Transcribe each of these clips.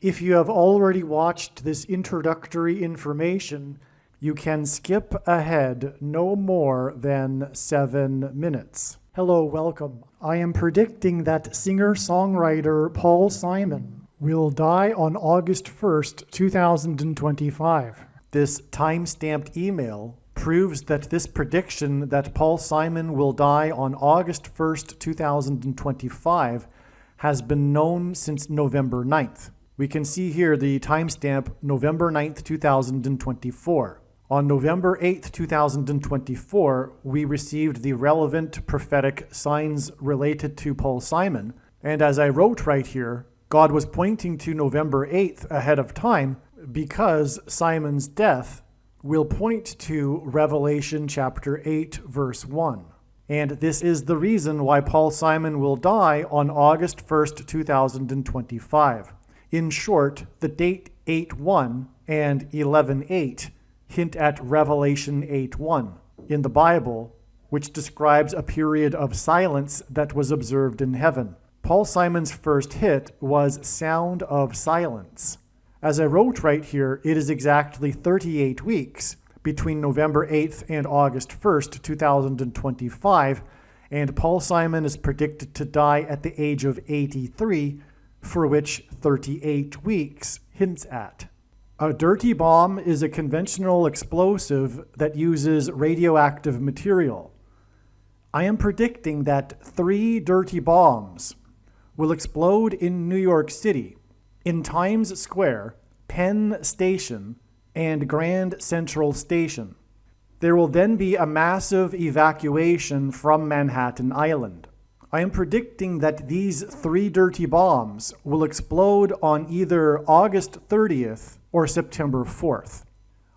If you have already watched this introductory information, you can skip ahead no more than 7 minutes. Hello, welcome. I am predicting that singer-songwriter Paul Simon will die on August 1st, 2025. This time-stamped email proves that this prediction that Paul Simon will die on August 1st, 2025 has been known since November 9th. We can see here the timestamp November 9th, 2024. On November 8th, 2024, we received the relevant prophetic signs related to Paul Simon. And as I wrote right here, God was pointing to November 8th ahead of time because Simon's death will point to Revelation chapter 8, verse 1. And this is the reason why Paul Simon will die on August 1st, 2025. In short, the date 8:1 and 11:8 hint at Revelation 8:1 in the Bible, which describes a period of silence that was observed in heaven. Paul Simon's first hit was Sound of Silence. As I wrote right here, it is exactly 38 weeks between November 8th and August 1st, 2025, and Paul Simon is predicted to die at the age of 83, for which 38 weeks hints at. A dirty bomb is a conventional explosive that uses radioactive material. I am predicting that 3 dirty bombs will explode in New York City, in Times Square, Penn Station, and Grand Central Station. There will then be a massive evacuation from Manhattan Island. I am predicting that these 3 dirty bombs will explode on either August 30th or September 4th.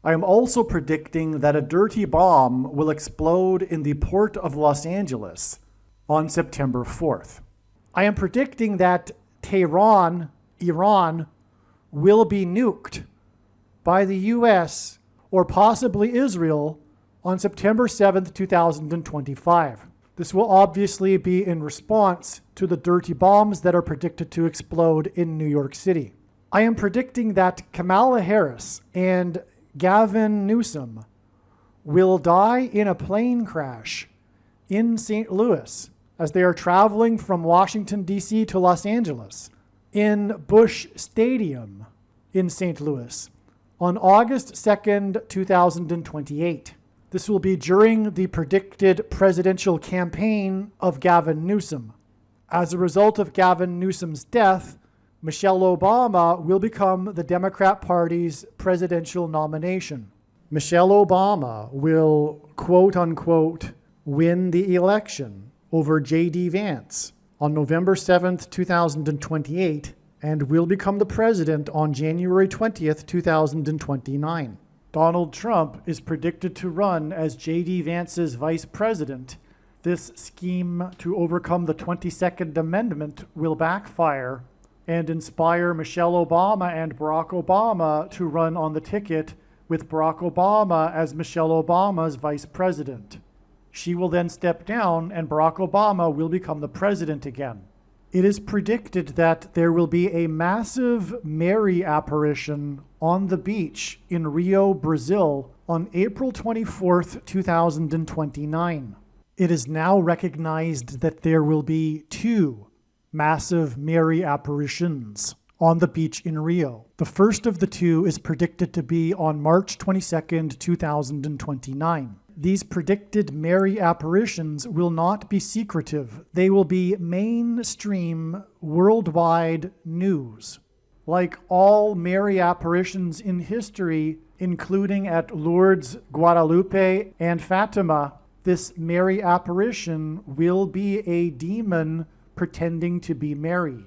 I am also predicting that a dirty bomb will explode in the port of Los Angeles on September 4th. I am predicting that Tehran, Iran, will be nuked by the US or possibly Israel on September 7th, 2025. This will obviously be in response to the dirty bombs that are predicted to explode in New York City. I am predicting that Kamala Harris and Gavin Newsom will die in a plane crash in St. Louis as they are traveling from Washington, D.C. to Los Angeles in Busch Stadium in St. Louis on August 2nd, 2028. This will be during the predicted presidential campaign of Gavin Newsom. As a result of Gavin Newsom's death, Michelle Obama will become the Democrat Party's presidential nomination. Michelle Obama will, quote unquote, win the election over J.D. Vance on November 7th, 2028, and will become the president on January 20th, 2029. Donald Trump is predicted to run as J.D. Vance's vice president. This scheme to overcome the 22nd Amendment will backfire and inspire Michelle Obama and Barack Obama to run on the ticket with Barack Obama as Michelle Obama's vice president. She will then step down and Barack Obama will become the president again. It is predicted that there will be a massive Mary apparition on the beach in Rio, Brazil on April 24th, 2029. It is now recognized that there will be 2 massive Mary apparitions on the beach in Rio. The first of the 2 is predicted to be on March 22nd, 2029. These predicted Mary apparitions will not be secretive. They will be mainstream, worldwide news. Like all Mary apparitions in history, including at Lourdes, Guadalupe, and Fatima, this Mary apparition will be a demon pretending to be Mary.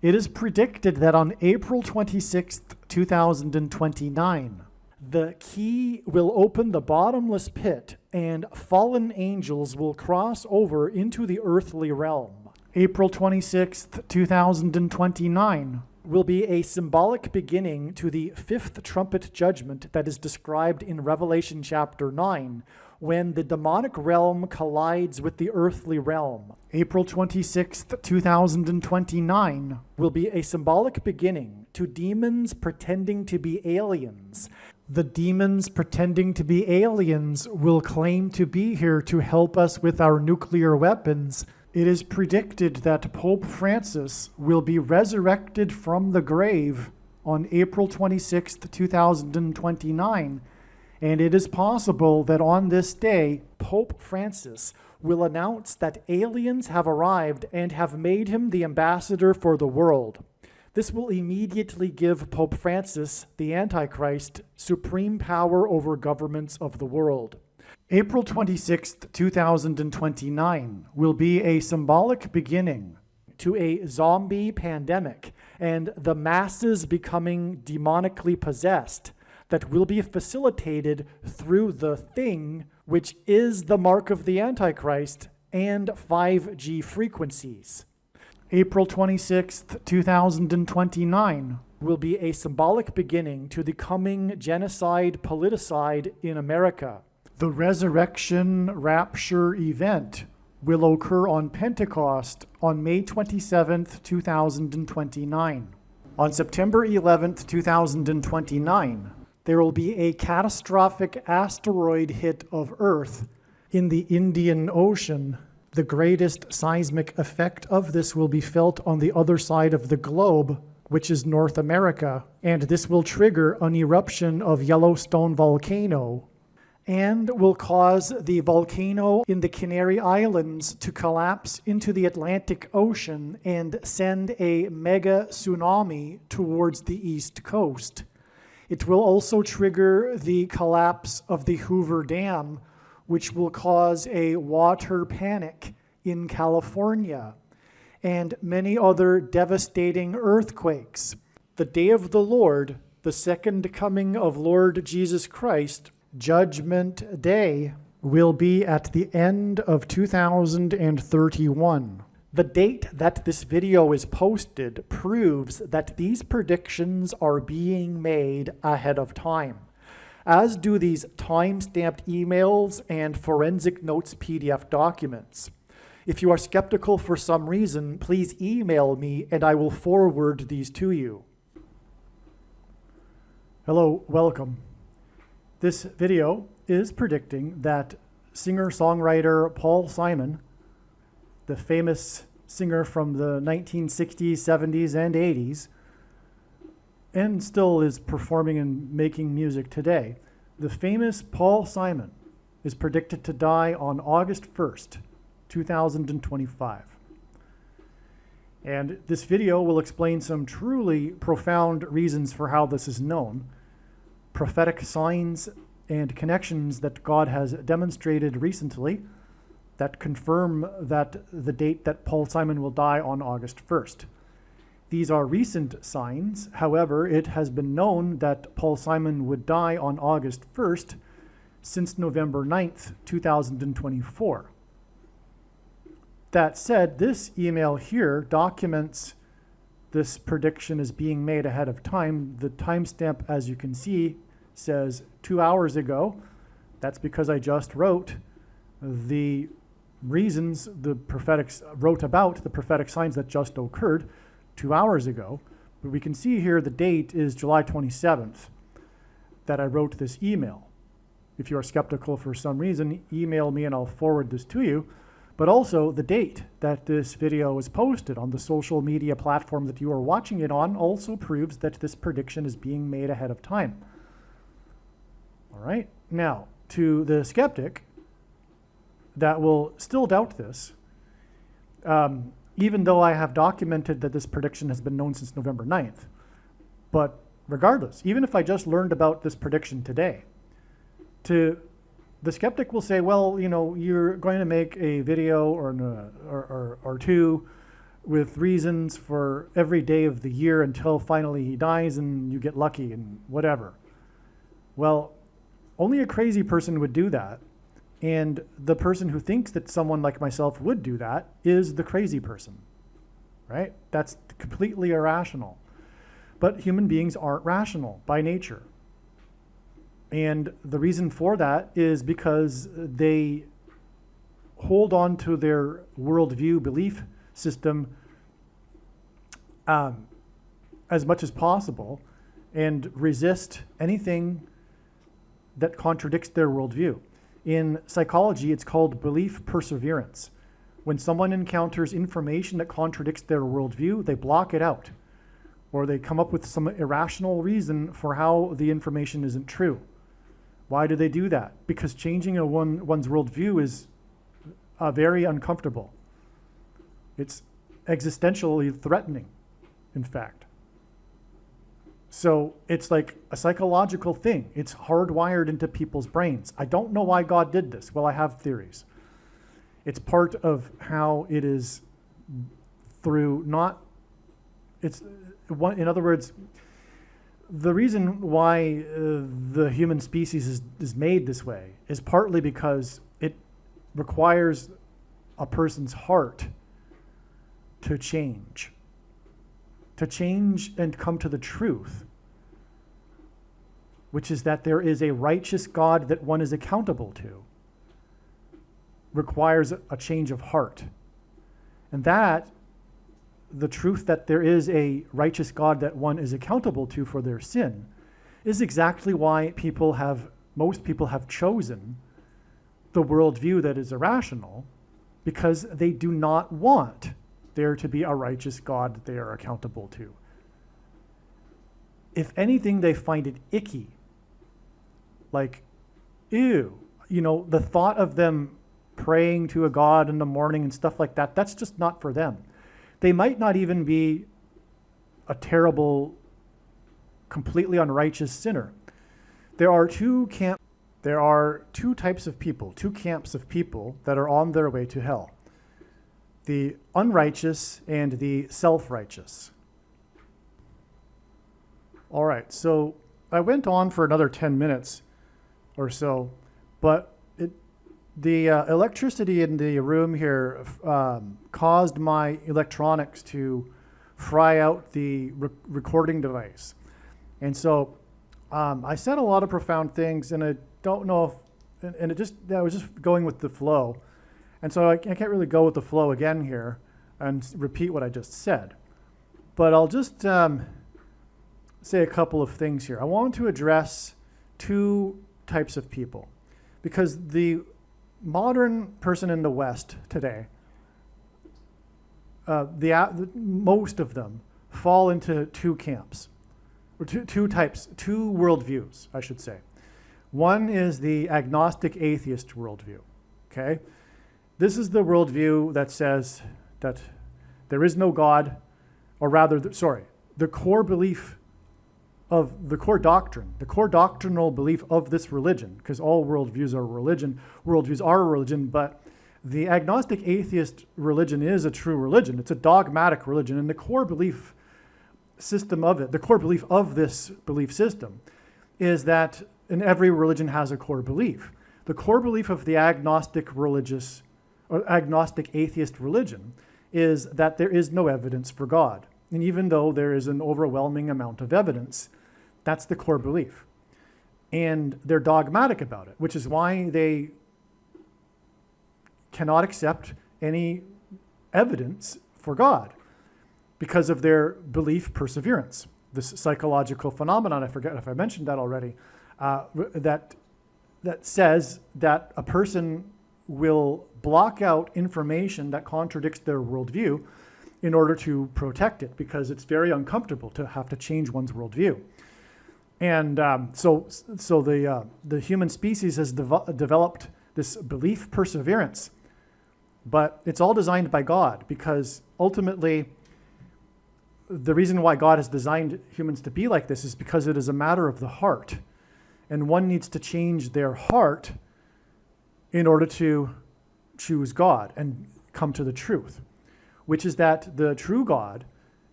It is predicted that on April 26th, 2029, the key will open the bottomless pit and fallen angels will cross over into the earthly realm. April 26th, 2029 will be a symbolic beginning to the 5th trumpet judgment that is described in Revelation chapter 9, when the demonic realm collides with the earthly realm. April 26th, 2029 will be a symbolic beginning to demons pretending to be aliens. The demons pretending to be aliens will claim to be here to help us with our nuclear weapons. It is predicted that Pope Francis will be resurrected from the grave on April 26th, 2029. And it is possible that on this day, Pope Francis will announce that aliens have arrived and have made him the ambassador for the world. This will immediately give Pope Francis, the Antichrist, supreme power over governments of the world. April 26th, 2029 will be a symbolic beginning to a zombie pandemic and the masses becoming demonically possessed that will be facilitated through the thing, which is the mark of the Antichrist and 5G frequencies. April 26th, 2029 will be a symbolic beginning to the coming genocide politicide in America. The resurrection rapture event will occur on Pentecost on May 27th, 2029. On September 11th, 2029, there will be a catastrophic asteroid hit of Earth in the Indian Ocean. The greatest seismic effect of this will be felt on the other side of the globe, which is North America, and this will trigger an eruption of Yellowstone volcano and will cause the volcano in the Canary Islands to collapse into the Atlantic Ocean and send a mega tsunami towards the East Coast. It will also trigger the collapse of the Hoover Dam, which will cause a water panic in California, and many other devastating earthquakes. The day of the Lord, the second coming of Lord Jesus Christ, Judgment Day, will be at the end of 2031. The date that this video is posted proves that these predictions are being made ahead of time, as do these time-stamped emails and forensic notes PDF documents. If you are skeptical for some reason, please email me and I will forward these to you. Hello, welcome. This video is predicting that singer-songwriter Paul Simon, the famous singer from the 1960s, 70s, and 80s, and still is performing and making music today. The famous Paul Simon is predicted to die on August 1st, 2025. And this video will explain some truly profound reasons for how this is known, prophetic signs and connections that God has demonstrated recently that confirm that the date that Paul Simon will die on August 1st. These are recent signs. However, it has been known that Paul Simon would die on August 1st since November 9th, 2024. That said, this email here documents this prediction is being made ahead of time. The timestamp, as you can see, says 2 hours ago. That's because I just wrote the reasons the prophetics wrote about the prophetic signs that just occurred 2 hours ago. But we can see here the date is July 27th that I wrote this email. If you are skeptical for some reason, email me and I'll forward this to you. But also the date that this video was posted on the social media platform that you are watching it on also proves that this prediction is being made ahead of time. All right, now to the skeptic that will still doubt this, even though I have documented that this prediction has been known since November 9th. But regardless, even if I just learned about this prediction today, the skeptic will say, well, you know, you're going to make a video or two with reasons for every day of the year until finally he dies and you get lucky and whatever. Well, only a crazy person would do that. And the person who thinks that someone like myself would do that is the crazy person, right? That's completely irrational. But human beings aren't rational by nature. And the reason for that is because they hold on to their worldview belief system as much as possible and resist anything that contradicts their worldview. In psychology, it's called belief perseverance. When someone encounters information that contradicts their worldview, they block it out, or they come up with some irrational reason for how the information isn't true. Why do they do that? Because changing one's worldview is very uncomfortable. It's existentially threatening, in fact. So it's like a psychological thing. It's hardwired into people's brains. I don't know why God did this. Well, I have theories. It's part of how it is through in other words, the reason why the human species is made this way is partly because it requires a person's heart to change and come to the truth, which is that there is a righteous God that one is accountable to, requires a change of heart. And that, the truth that there is a righteous God that one is accountable to for their sin, is exactly why most people have chosen the worldview that is irrational, because they do not want there to be a righteous God that they are accountable to. If anything, they find it icky. Like, ew, the thought of them praying to a God in the morning and stuff like that, that's just not for them. They might not even be a terrible, completely unrighteous sinner. There are two types of people, two camps of people that are on their way to hell: the unrighteous and the self-righteous. All right, so I went on for another 10 minutes or so, but the electricity in the room here caused my electronics to fry out the recording device. And so I said a lot of profound things, and I don't know if, I was just going with the flow. And so I can't really go with the flow again here and repeat what I just said. But I'll just say a couple of things here. I want to address two types of people, because the modern person in the West today, most of them fall into two camps, or two types, two worldviews, I should say. One is the agnostic atheist worldview, okay? This is the worldview that says that there is no God, or rather, the core belief of the core doctrine, the core doctrinal belief of this religion, because all worldviews are religion, but the agnostic atheist religion is a true religion. It's a dogmatic religion, and the core belief system of it, the core belief of this belief system, is that, and every religion has a core belief. The core belief of the agnostic atheist religion is that there is no evidence for God. And even though there is an overwhelming amount of evidence, that's the core belief. And they're dogmatic about it, which is why they cannot accept any evidence for God, because of their belief perseverance. This psychological phenomenon, I forget if I mentioned that already, that says that a person will block out information that contradicts their worldview in order to protect it, because it's very uncomfortable to have to change one's worldview. And so the human species has developed this belief perseverance, but it's all designed by God, because ultimately the reason why God has designed humans to be like this is because it is a matter of the heart, and one needs to change their heart in order to choose God and come to the truth, which is that the true God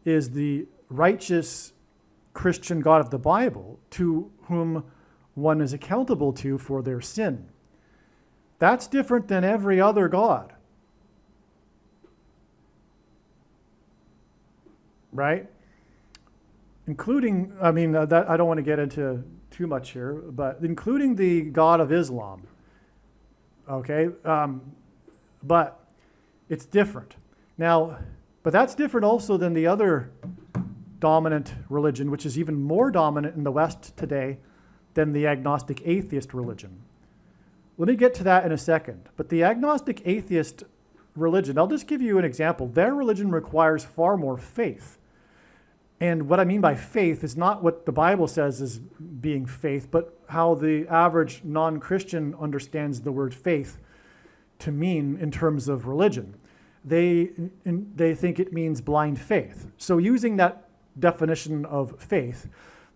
is the righteous Christian God of the Bible, to whom one is accountable to for their sin. That's different than every other God, right? Including, that I don't want to get into too much here, but including the God of Islam. Okay, but it's different. Now, but that's different also than the other dominant religion, which is even more dominant in the West today than the agnostic atheist religion. Let me get to that in a second. But the agnostic atheist religion, I'll just give you an example. Their religion requires far more faith. And what I mean by faith is not what the Bible says is being faith, but how the average non-Christian understands the word faith to mean in terms of religion. They think it means blind faith. So using that definition of faith,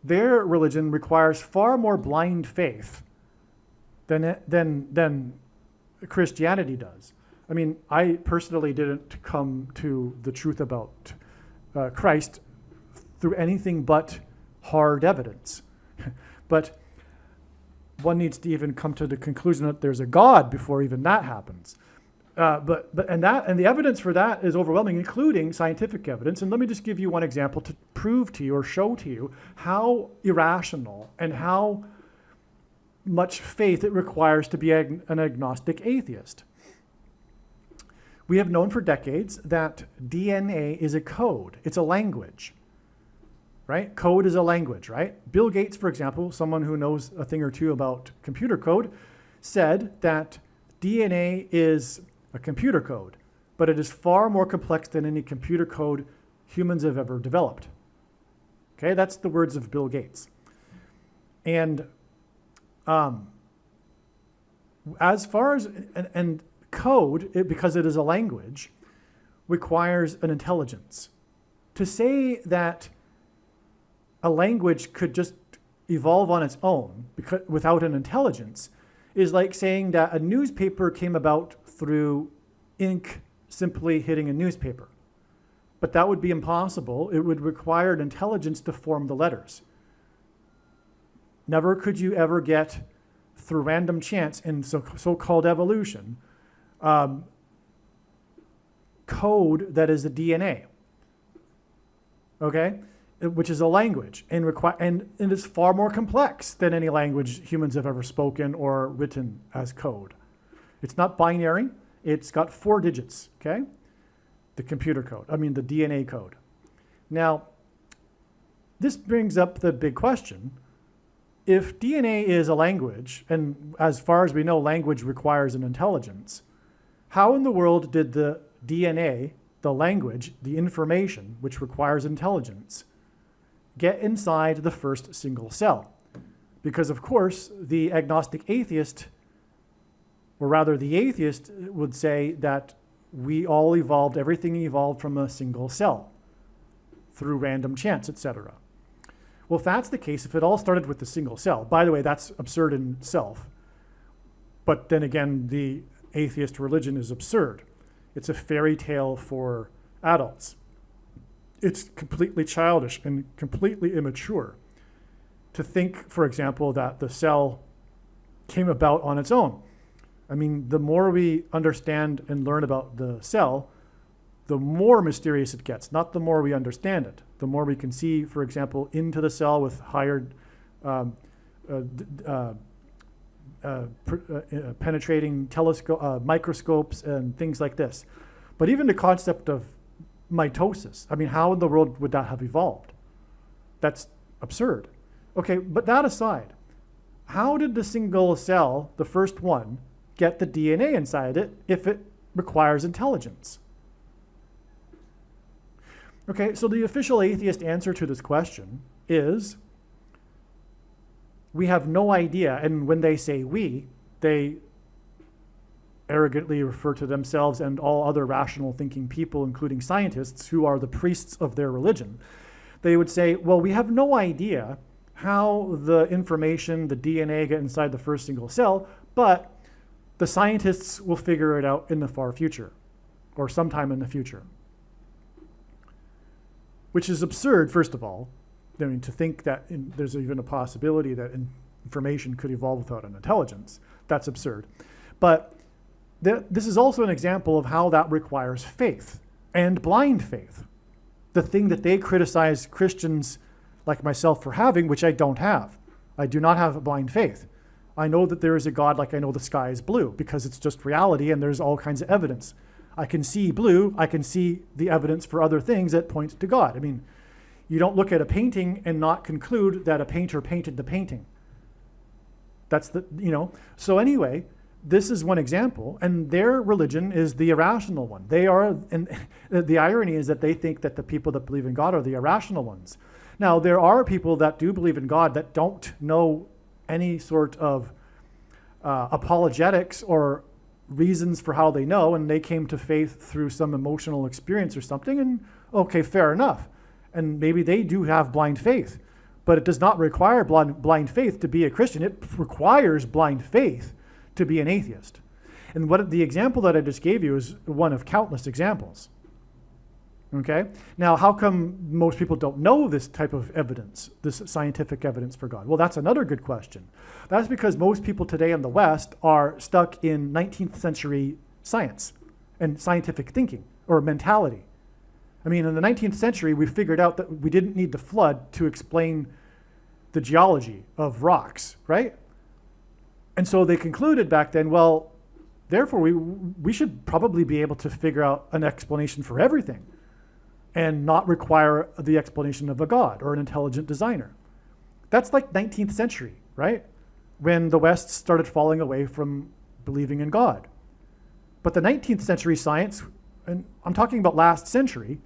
their religion requires far more blind faith than Christianity does. I mean, I personally didn't come to the truth about Christ through anything but hard evidence. But one needs to even come to the conclusion that there's a God before even that happens. And the evidence for that is overwhelming, including scientific evidence. And let me just give you one example to prove to you or show to you how irrational and how much faith it requires to be an agnostic atheist. We have known for decades that DNA is a code. It's a language, right? Code is a language, right? Bill Gates, for example, someone who knows a thing or two about computer code, said that DNA is a computer code, but it is far more complex than any computer code humans have ever developed. Okay, that's the words of Bill Gates. And as far as, and code, because it is a language, requires an intelligence. To say that a language could just evolve on its own without an intelligence is like saying that a newspaper came about through ink simply hitting a newspaper. But that would be impossible. It would require an intelligence to form the letters. Never could you ever get, through random chance in so-called evolution, code that is the DNA, okay? Which is a language, and it's far more complex than any language humans have ever spoken or written as code. It's not binary. It's got 4 digits, okay? The DNA code. Now, this brings up the big question. If DNA is a language, and as far as we know, language requires an intelligence, how in the world did the DNA, the language, the information, which requires intelligence, get inside the first single cell? Because, of course, the agnostic atheist, or rather the atheist, would say that we all evolved, everything evolved from a single cell through random chance, etc. Well, if that's the case, if it all started with the single cell, by the way, that's absurd in itself. But then again, the atheist religion is absurd. It's a fairy tale for adults. It's completely childish and completely immature to think, for example, that the cell came about on its own. I mean, the more we understand and learn about the cell, the more mysterious it gets, not the more we understand it. The more we can see, for example, into the cell with higher penetrating microscopes and things like this. But even the concept of mitosis, I mean, how in the world would that have evolved? That's absurd. Okay, but that aside, how did the single cell, the first one, get the DNA inside it if it requires intelligence? Okay, so the official atheist answer to this question is we have no idea. And when they say we, they arrogantly refer to themselves and all other rational thinking people, including scientists, who are the priests of their religion. They would say, well, we have no idea how the information, the DNA, get inside the first single cell, but the scientists will figure it out in the far future, or sometime in the future. Which is absurd, first of all. I mean, to think that there's even a possibility that information could evolve without an intelligence. That's absurd. But this is also an example of how that requires faith, and blind faith. The thing that they criticize Christians like myself for having, which I don't have. I do not have a blind faith. I know that there is a God like I know the sky is blue because it's just reality and there's all kinds of evidence. I can see blue, I can see the evidence for other things that point to God. I mean, you don't look at a painting and not conclude that a painter painted the painting. That's so anyway, this is one example, and their religion is the irrational one. They are, and the irony is that they think that the people that believe in God are the irrational ones. Now, there are people that do believe in God that don't know any sort of apologetics or reasons for how they know, and they came to faith through some emotional experience or something, and okay, fair enough. And maybe they do have blind faith, but it does not require blind faith to be a Christian. It requires blind faith to be an atheist. And what the example that I just gave you is one of countless examples. Okay? Now, how come most people don't know this type of evidence, this scientific evidence for God? Well, that's another good question. That's because most people today in the West are stuck in 19th century science and scientific thinking or mentality. I mean, in the 19th century, we figured out that we didn't need the flood to explain the geology of rocks, right? And so they concluded back then, well, therefore we should probably be able to figure out an explanation for everything and not require the explanation of a God or an intelligent designer. That's like 19th century, right? When the West started falling away from believing in God. But the 19th century science, and I'm talking about last century,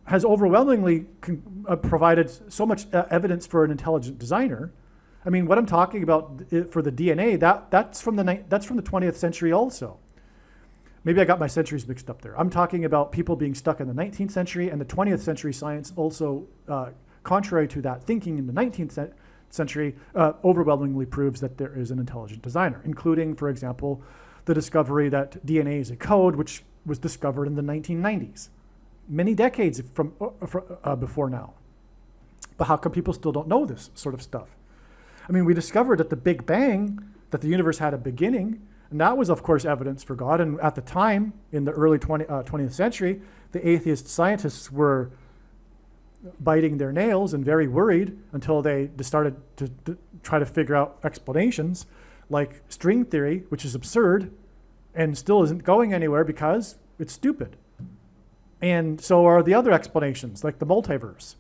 has overwhelmingly provided so much evidence for an intelligent designer. I mean, what I'm talking about for the DNA, that's from the 20th century also. Maybe I got my centuries mixed up there. I'm talking about people being stuck in the 19th century, and the 20th century science also, contrary to that thinking in the 19th century, overwhelmingly proves that there is an intelligent designer, including, for example, the discovery that DNA is a code, which was discovered in the 1990s, many decades from before now. But how come people still don't know this sort of stuff? I mean, we discovered at the Big Bang that the universe had a beginning, and that was, of course, evidence for God. And at the time, in the early 20th century, the atheist scientists were biting their nails and very worried until they started to try to figure out explanations like string theory, which is absurd and still isn't going anywhere because it's stupid. And so are the other explanations, like the multiverse.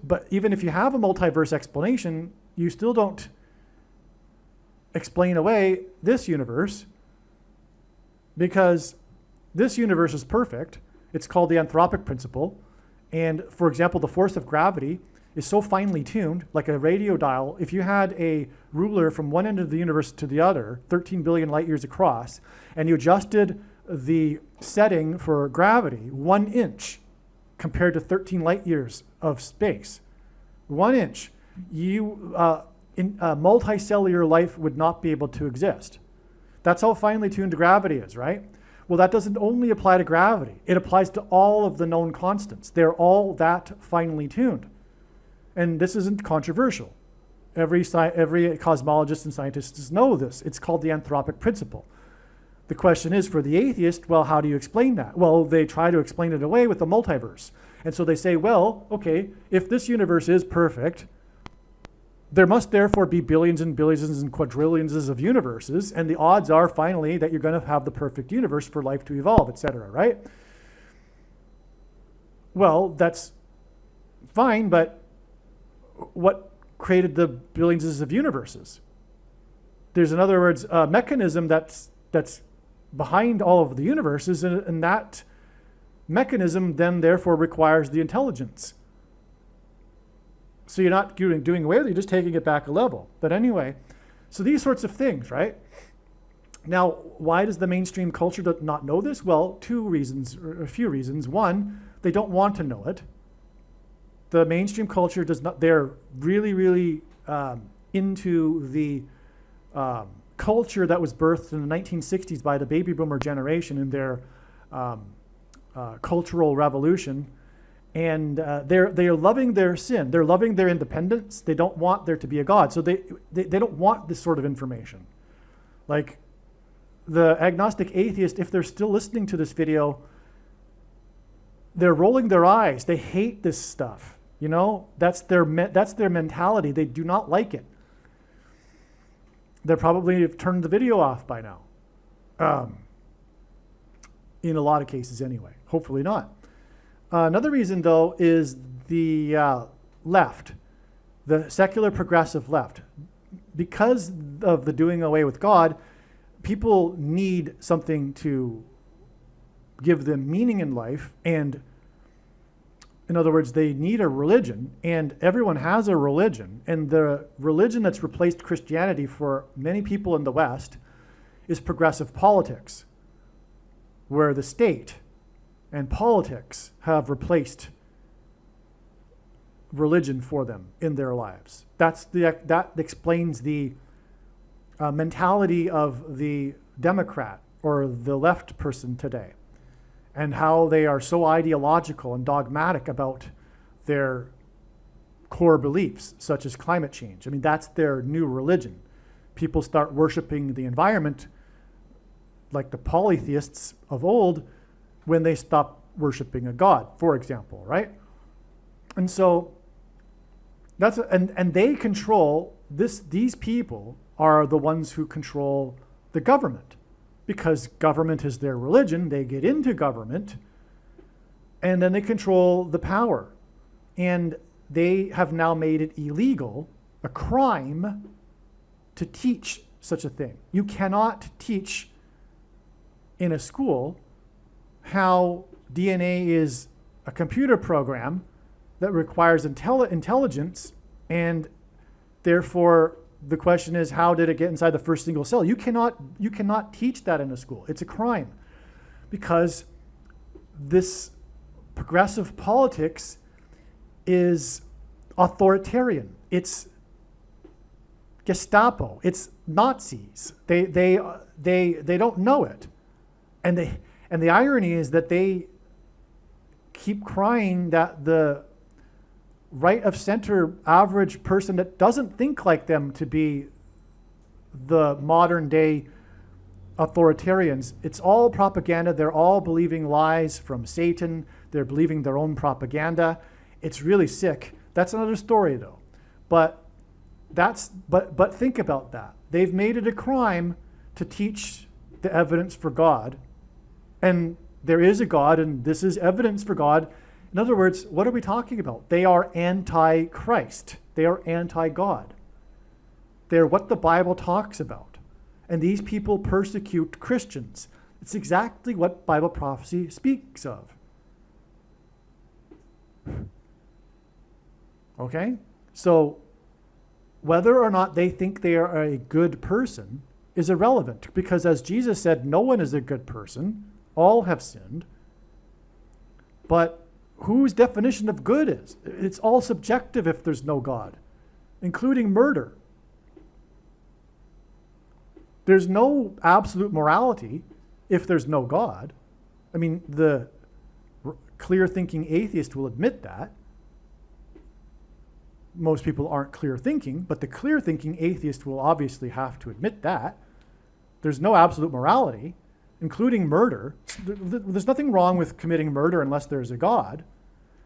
But even if you have a multiverse explanation, you still don't explain away this universe, because this universe is perfect. It's called the anthropic principle. And for example, the force of gravity is so finely tuned, like a radio dial. If you had a ruler from one end of the universe to the other, 13 billion light years across, and you adjusted the setting for gravity 1 inch compared to 13 light years of space, 1 inch, multicellular life would not be able to exist. That's how finely tuned gravity is, right? Well, that doesn't only apply to gravity. It applies to all of the known constants. They're all that finely tuned. And this isn't controversial. Every cosmologist and scientist know this. It's called the anthropic principle. The question is, for the atheist, well, how do you explain that? Well, they try to explain it away with the multiverse. And so they say, well, okay, if this universe is perfect, there must therefore be billions and billions and quadrillions of universes, and the odds are finally that you're going to have the perfect universe for life to evolve, etc., right? Well, that's fine, but what created the billions of universes? There's, in other words, a mechanism that's behind all of the universes, and that mechanism then therefore requires the intelligence. So you're not doing away with it, you're just taking it back a level. But anyway, so these sorts of things, right? Now, why does the mainstream culture not know this? Well, two reasons, or a few reasons. One, they don't want to know it. The mainstream culture does not, they're really, really into the culture that was birthed in the 1960s by the baby boomer generation in their cultural revolution. And they're loving their sin. They're loving their independence. They don't want there to be a God. So they don't want this sort of information. Like the agnostic atheist, if they're still listening to this video, they're rolling their eyes. They hate this stuff. You know, that's their mentality. They do not like it. They probably have turned the video off by now. In a lot of cases anyway. Hopefully not. Another reason, though, is the left, the secular progressive left. Because of the doing away with God, people need something to give them meaning in life. And in other words, they need a religion, and everyone has a religion. And the religion that's replaced Christianity for many people in the West is progressive politics, where the state and politics have replaced religion for them in their lives. That explains the mentality of the Democrat or the left person today, and how they are so ideological and dogmatic about their core beliefs, such as climate change. I mean, that's their new religion. People start worshiping the environment like the polytheists of old when they stop worshiping a god, for example, right? And so and they control this. These people are the ones who control the government, because government is their religion. They get into government, and then they control the power. And they have now made it illegal, a crime, to teach such a thing. You cannot teach in a school how DNA is a computer program that requires intelligence, and therefore the question is, how did it get inside the first single cell? You cannot teach that in a school. It's a crime, because this progressive politics is authoritarian. It's Gestapo. It's Nazis. They don't know it, and the irony is that they keep crying that the right of center average person that doesn't think like them to be the modern day authoritarians. It's all propaganda. They're all believing lies from Satan. They're believing their own propaganda. It's really sick. That's another story, though. But think about that. They've made it a crime to teach the evidence for God, and there is a God, and this is evidence for God. In other words, what are we talking about? They are anti-Christ. They are anti-God. They're what the Bible talks about. And these people persecute Christians. It's exactly what Bible prophecy speaks of. Okay? So whether or not they think they are a good person is irrelevant, because as Jesus said, no one is a good person. All have sinned. But whose definition of good is? It's all subjective if there's no God, including murder. There's no absolute morality if there's no God. I mean, the clear-thinking atheist will admit that. Most people aren't clear-thinking, but the clear-thinking atheist will obviously have to admit that. There's no absolute morality, including murder. There's nothing wrong with committing murder unless there's a God.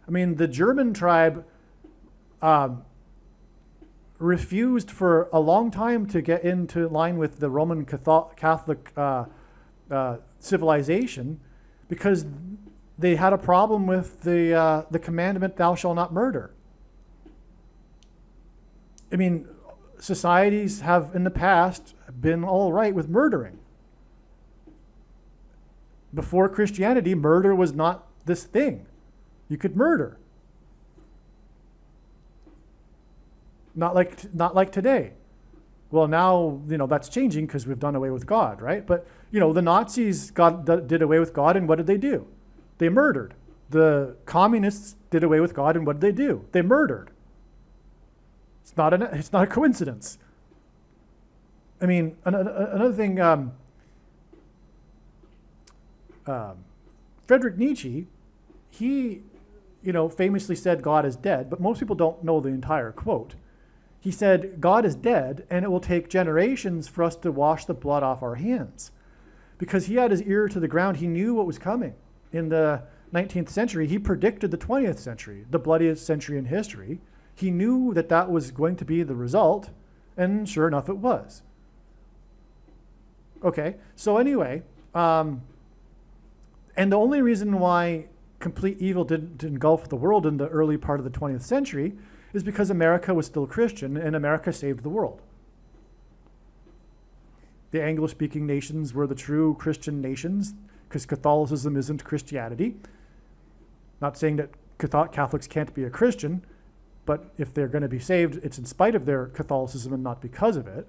I mean, the German tribe refused for a long time to get into line with the Roman Catholic civilization, because they had a problem with the commandment, thou shalt not murder. I mean, societies have in the past been all right with murdering. Before Christianity, murder was not this thing. You could murder. Not like today. Well, now, that's changing because we've done away with God, right? But, the Nazis did away with God, and what did they do? They murdered. The communists did away with God, and what did they do? They murdered. It's not a coincidence. I mean, another thing, Friedrich Nietzsche, he, famously said God is dead, but most people don't know the entire quote. He said, God is dead, and it will take generations for us to wash the blood off our hands. Because he had his ear to the ground. He knew what was coming in the 19th century, he predicted the 20th century, the bloodiest century in history. He knew that that was going to be the result, and sure enough, it was. Okay, so anyway, and the only reason why complete evil didn't engulf the world in the early part of the 20th century is because America was still Christian, and America saved the world. The Anglo-speaking nations were the true Christian nations, because Catholicism isn't Christianity. Not saying that Catholics can't be a Christian, but if they're going to be saved, it's in spite of their Catholicism and not because of it.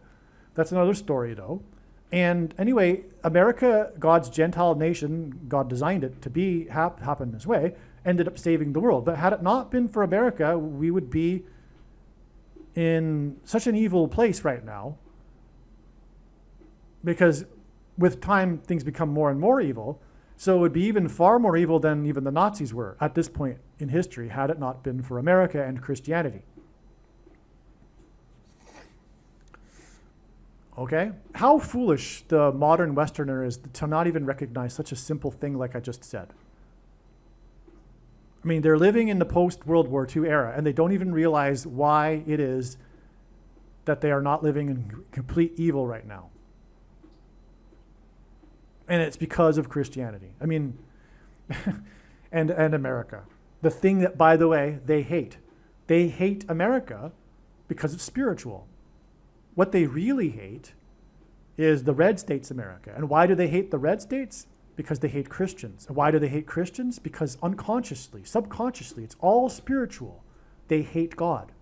That's another story, though. And anyway, America, God's Gentile nation, God designed it to be happen this way, ended up saving the world. But had it not been for America, we would be in such an evil place right now, because with time, things become more and more evil. So it would be even far more evil than even the Nazis were at this point in history, had it not been for America and Christianity. Okay? How foolish the modern Westerner is to not even recognize such a simple thing like I just said. I mean, they're living in the post-World War II era, and they don't even realize why it is that they are not living in complete evil right now. And it's because of Christianity. I mean, and America. The thing that, by the way, they hate. They hate America because it's spiritual. What they really hate is the red states America. And why do they hate the red states? Because they hate Christians. And why do they hate Christians? Because unconsciously, subconsciously, it's all spiritual. They hate God.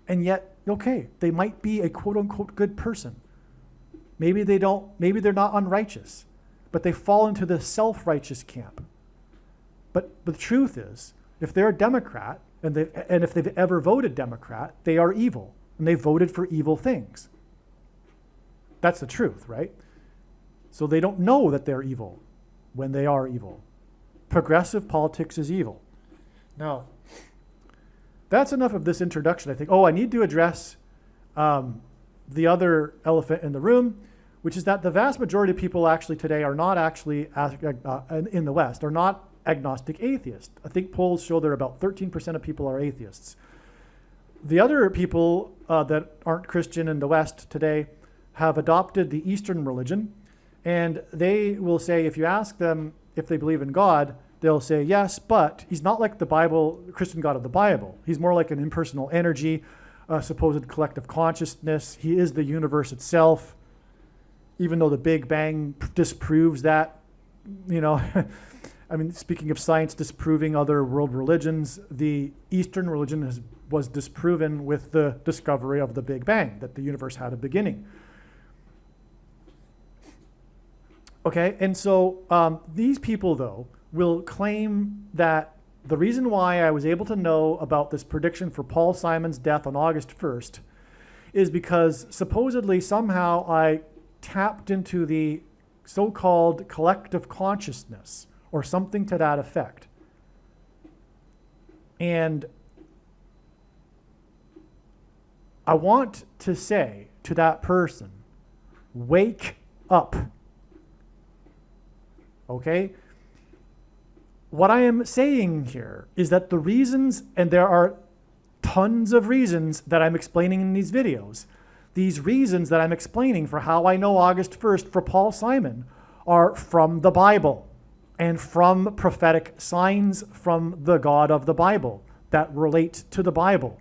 And yet, okay, they might be a quote-unquote good person. Maybe they're not unrighteous, but they fall into the self-righteous camp. But the truth is, if they're a Democrat, and if they've ever voted Democrat, they are evil, and they voted for evil things. That's the truth, right? So they don't know that they're evil when they are evil. Progressive politics is evil. Now, that's enough of this introduction, I think. Oh, I need to address the other elephant in the room, which is that the vast majority of people actually today are not actually, in the West, are not agnostic atheists. I think polls show that about 13% of people are atheists. The other people that aren't Christian in the West today have adopted the Eastern religion, and they will say, if you ask them if they believe in God, they'll say yes, but he's not like the Bible, Christian God of the Bible. He's more like an impersonal energy, a supposed collective consciousness. He is the universe itself, even though the Big Bang disproves that. You know, I mean, speaking of science disproving other world religions, the Eastern religion was disproven with the discovery of the Big Bang, that the universe had a beginning. Okay, and so these people, though, will claim that the reason why I was able to know about this prediction for Paul Simon's death on August 1st is because supposedly somehow I tapped into the so-called collective consciousness or something to that effect. And I want to say to that person, wake up. Okay? What I am saying here is that the reasons, and there are tons of reasons that I'm explaining in these videos, these reasons that I'm explaining for how I know August 1st for Paul Simon are from the Bible and from prophetic signs from the God of the Bible that relate to the Bible.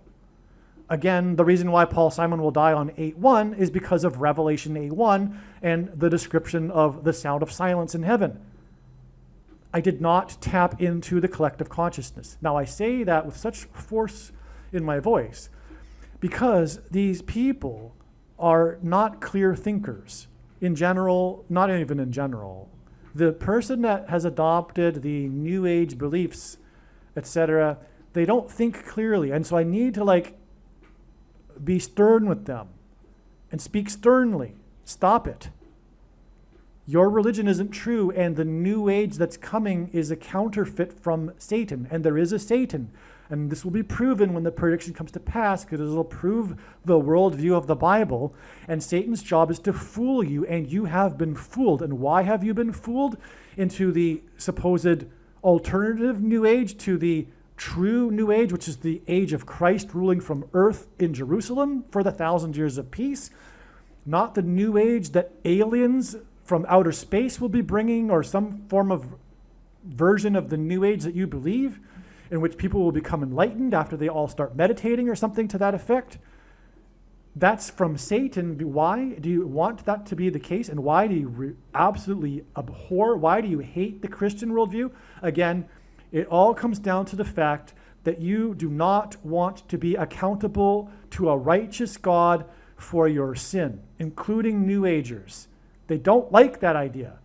Again, the reason why Paul Simon will die on 8/1 is because of Revelation 8:1 and the description of the sound of silence in heaven. I did not tap into the collective consciousness. Now, I say that with such force in my voice because these people are not clear thinkers in general, not even in general. The person that has adopted the New Age beliefs, etc., they don't think clearly. And so I need to be stern with them and speak sternly. Stop it. Your religion isn't true, and the New Age that's coming is a counterfeit from Satan, and there is a Satan. And this will be proven when the prediction comes to pass, because it'll prove the worldview of the Bible. And Satan's job is to fool you, and you have been fooled. And why have you been fooled? Into the supposed alternative New Age to the true New Age, which is the age of Christ ruling from earth in Jerusalem for the 1,000 years of peace. Not the New Age that aliens from outer space will be bringing, or some form of version of the New Age that you believe, in which people will become enlightened after they all start meditating or something to that effect. That's from Satan. Why do you want that to be the case? And why do you absolutely abhor? Why do you hate the Christian worldview? Again, it all comes down to the fact that you do not want to be accountable to a righteous God for your sin, including New Agers. They don't like that idea.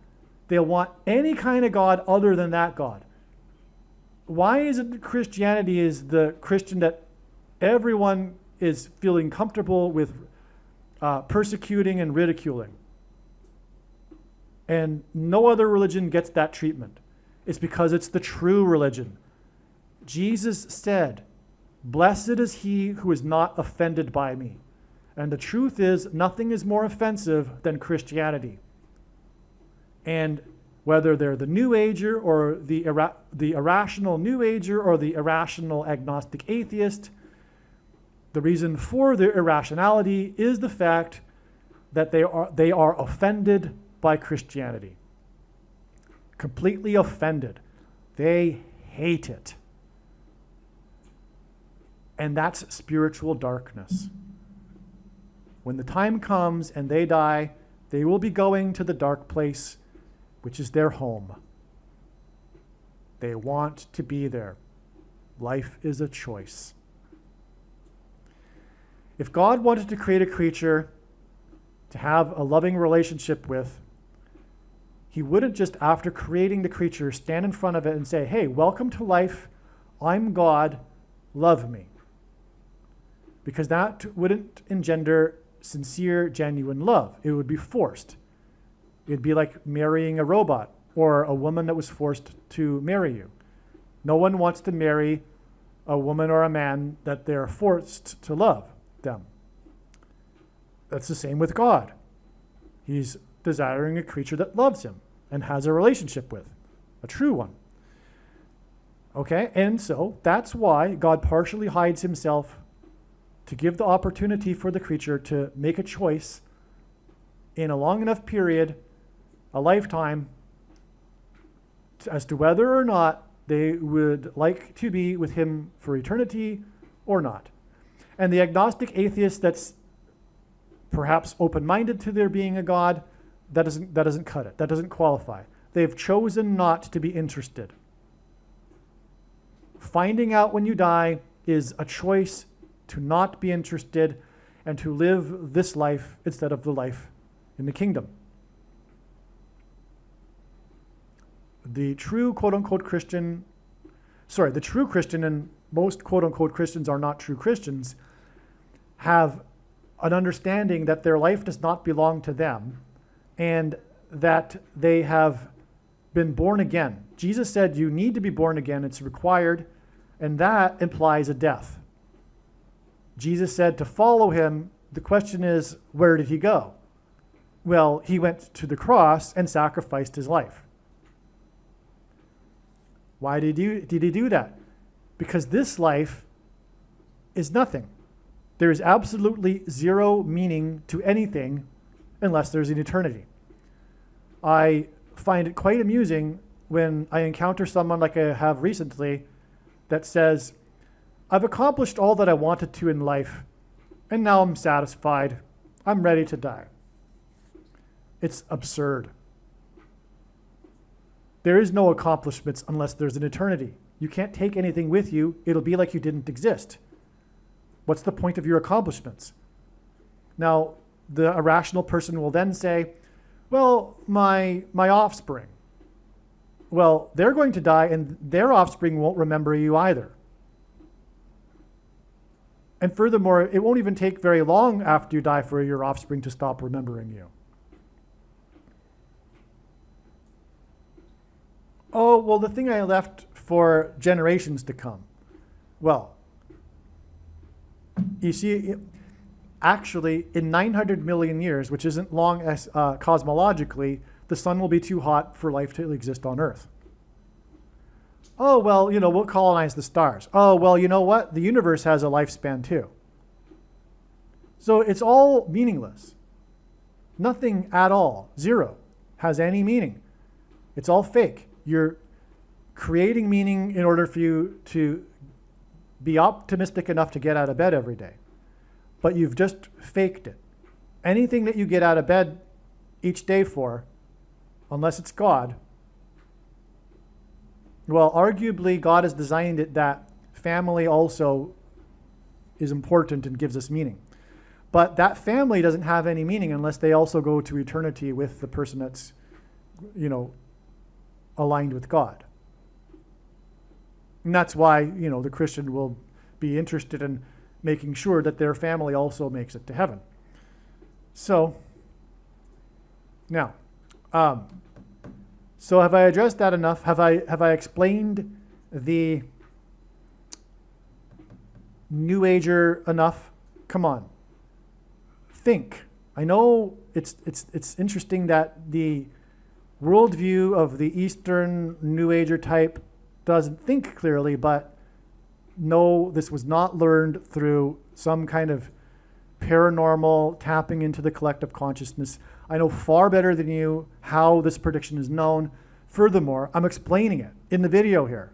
They'll want any kind of God other than that God. Why is it that Christianity is the Christian that everyone is feeling comfortable with persecuting and ridiculing? And no other religion gets that treatment. It's because it's the true religion. Jesus said, "Blessed is he who is not offended by me." And the truth is, nothing is more offensive than Christianity. And whether they're the New Ager or the irrational New Ager or the irrational agnostic atheist, the reason for their irrationality is the fact that they are offended by Christianity. Completely offended. They hate it. And that's spiritual darkness. When the time comes and they die, they will be going to the dark place, which is their home. They want to be there. Life is a choice. If God wanted to create a creature to have a loving relationship with, he wouldn't just, after creating the creature, stand in front of it and say, "Hey, welcome to life. I'm God. Love me." Because that wouldn't engender sincere, genuine love. It would be forced. It'd be like marrying a robot or a woman that was forced to marry you. No one wants to marry a woman or a man that they're forced to love them. That's the same with God. He's desiring a creature that loves him and has a relationship with, a true one. Okay, and so that's why God partially hides himself, to give the opportunity for the creature to make a choice in a long enough period, a lifetime, as to whether or not they would like to be with him for eternity or not. And the agnostic atheist that's perhaps open-minded to there being a God, that doesn't cut it. That doesn't qualify. They've chosen not to be interested. Finding out when you die is a choice to not be interested and to live this life instead of the life in the kingdom. The true quote-unquote Christian, the true Christian, and most quote-unquote Christians are not true Christians, have an understanding that their life does not belong to them and that they have been born again. Jesus said you need to be born again, it's required, and that implies a death. Jesus said to follow him, the question is, where did he go? Well, he went to the cross and sacrificed his life. Why did he do that? Because this life is nothing. There is absolutely zero meaning to anything unless there's an eternity. I find it quite amusing when I encounter someone like I have recently that says, "I've accomplished all that I wanted to in life, and now I'm satisfied. I'm ready to die." It's absurd. There is no accomplishments unless there's an eternity. You can't take anything with you. It'll be like you didn't exist. What's the point of your accomplishments? Now, the irrational person will then say, well, my offspring. Well, they're going to die and their offspring won't remember you either. And furthermore, it won't even take very long after you die for your offspring to stop remembering you. Oh, well, the thing I left for generations to come. Well, you see, actually, in 900 million years, which isn't long as cosmologically, the sun will be too hot for life to exist on Earth. Oh, well, we'll colonize the stars. Oh, well, you know what? The universe has a lifespan too. So it's all meaningless. Nothing at all, zero, has any meaning. It's all fake. You're creating meaning in order for you to be optimistic enough to get out of bed every day. But you've just faked it. Anything that you get out of bed each day for, unless it's God, well, arguably God has designed it that family also is important and gives us meaning. But that family doesn't have any meaning unless they also go to eternity with the person that's, aligned with God. And that's why, the Christian will be interested in making sure that their family also makes it to heaven. So, now, so have I addressed that enough? Have I explained the New Ager enough? Come on. Think. I know it's interesting that the worldview of the Eastern New Ager type doesn't think clearly, but no, this was not learned through some kind of paranormal tapping into the collective consciousness. I know far better than you how this prediction is known. Furthermore, I'm explaining it in the video here.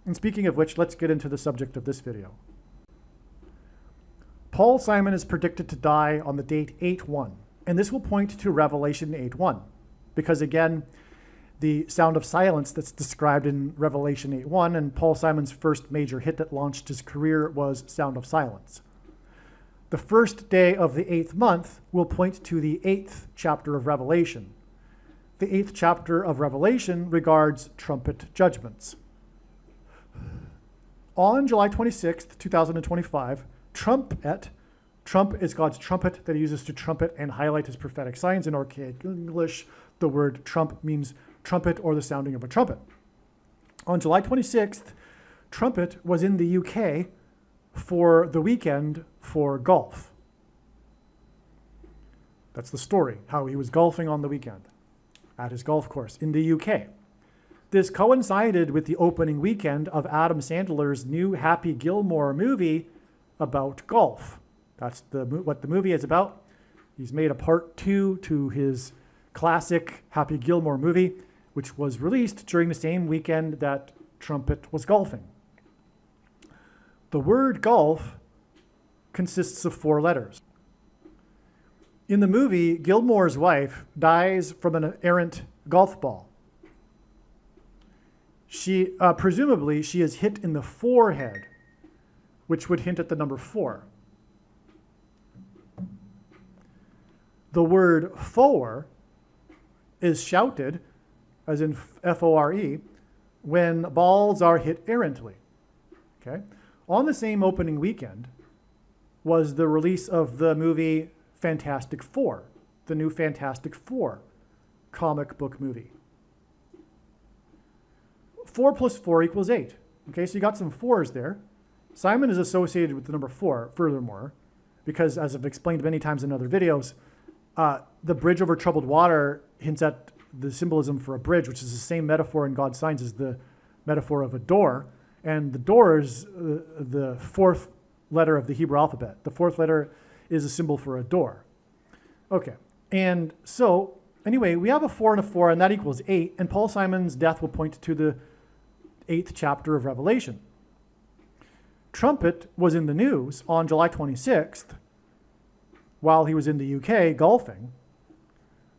And speaking of which, let's get into the subject of this video. Paul Simon is predicted to die on the date 8/1, and this will point to Revelation 8:1, because again, the sound of silence that's described in Revelation 8:1, and Paul Simon's first major hit that launched his career was Sound of Silence. The first day of the 8th month will point to the 8th chapter of Revelation. The 8th chapter of Revelation regards trumpet judgments. On July 26th, 2025, Trump is God's trumpet that he uses to trumpet and highlight his prophetic signs. In archaic English, the word trump means trumpet or the sounding of a trumpet. On July 26th, Trumpet was in the UK for the weekend for golf. That's the story, how he was golfing on the weekend at his golf course in the UK. This coincided with the opening weekend of Adam Sandler's new Happy Gilmore movie about golf. That's what the movie is about. He's made a part 2 to his classic Happy Gilmore movie, which was released during the same weekend that Trumpet was golfing. The word golf consists of 4 letters. In the movie, Gilmore's wife dies from an errant golf ball. Presumably, she is hit in the forehead, which would hint at the number 4. The word fore is shouted, as in F-O-R-E, when balls are hit errantly. Okay? On the same opening weekend was the release of the movie Fantastic Four, the new Fantastic Four comic book movie. 4 plus 4 equals 8. Okay, so you got some 4s there. Simon is associated with the number 4, furthermore, because as I've explained many times in other videos, the bridge over troubled water hints at the symbolism for a bridge, which is the same metaphor in God's signs as the metaphor of a door. And the door is the 4th letter of the Hebrew alphabet. The 4th letter is a symbol for a door. Okay, and so anyway, we have a 4 and a 4, and that equals 8, and Paul Simon's death will point to the 8th chapter of Revelation. Trumpet was in the news on July 26th while he was in the UK golfing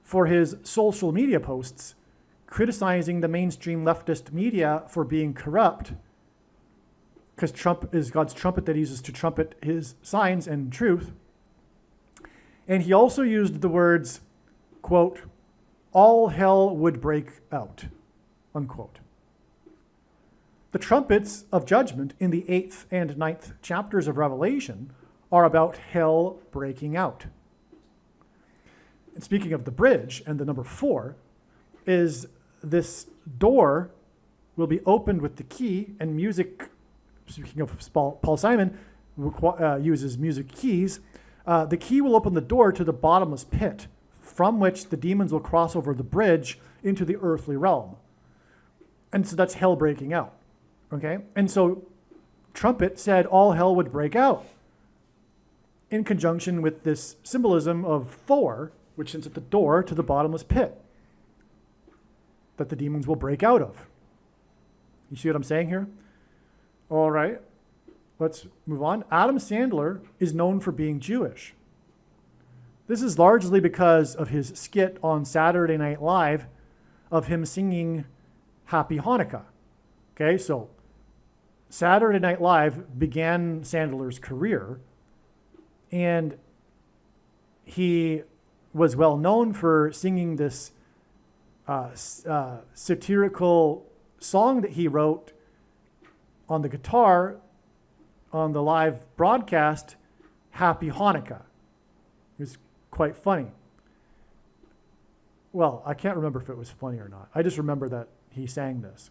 for his social media posts criticizing the mainstream leftist media for being corrupt, because Trump is God's trumpet that he uses to trumpet his signs and truth. And he also used the words, quote, all hell would break out, unquote. The trumpets of judgment in the 8th and 9th chapters of Revelation are about hell breaking out. And speaking of the bridge and the number 4, is this door will be opened with the key and music speaking of Paul Simon, uses music keys. The key will open the door to the bottomless pit, from which the demons will cross over the bridge into the earthly realm. And so that's hell breaking out. Okay? And so trumpet said all hell would break out, in conjunction with this symbolism of Thor, which is at the door to the bottomless pit that the demons will break out of. You see what I'm saying here? All right, let's move on. Adam Sandler is known for being Jewish. This is largely because of his skit on Saturday Night Live of him singing Happy Hanukkah. Okay, so Saturday Night Live began Sandler's career, and he was well known for singing this satirical song that he wrote on the guitar on the live broadcast, Happy Hanukkah. It was quite funny. Well, I can't remember if it was funny or not. I just remember that he sang this.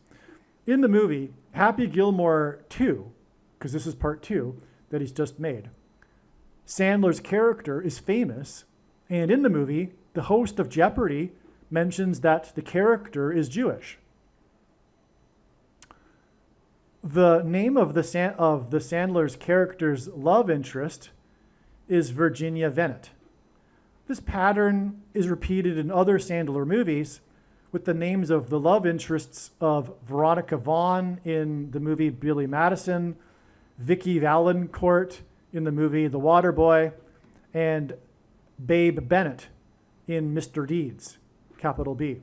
In the movie, Happy Gilmore 2, because this is part 2 that he's just made, Sandler's character is famous, and in the movie, the host of Jeopardy mentions that the character is Jewish. The name of the Sandler's character's love interest is Virginia Venet. This pattern is repeated in other Sandler movies, with the names of the love interests of Veronica Vaughn in the movie Billy Madison, Vicky Valancourt in the movie The Waterboy, and Babe Bennett in Mr. Deeds, capital B.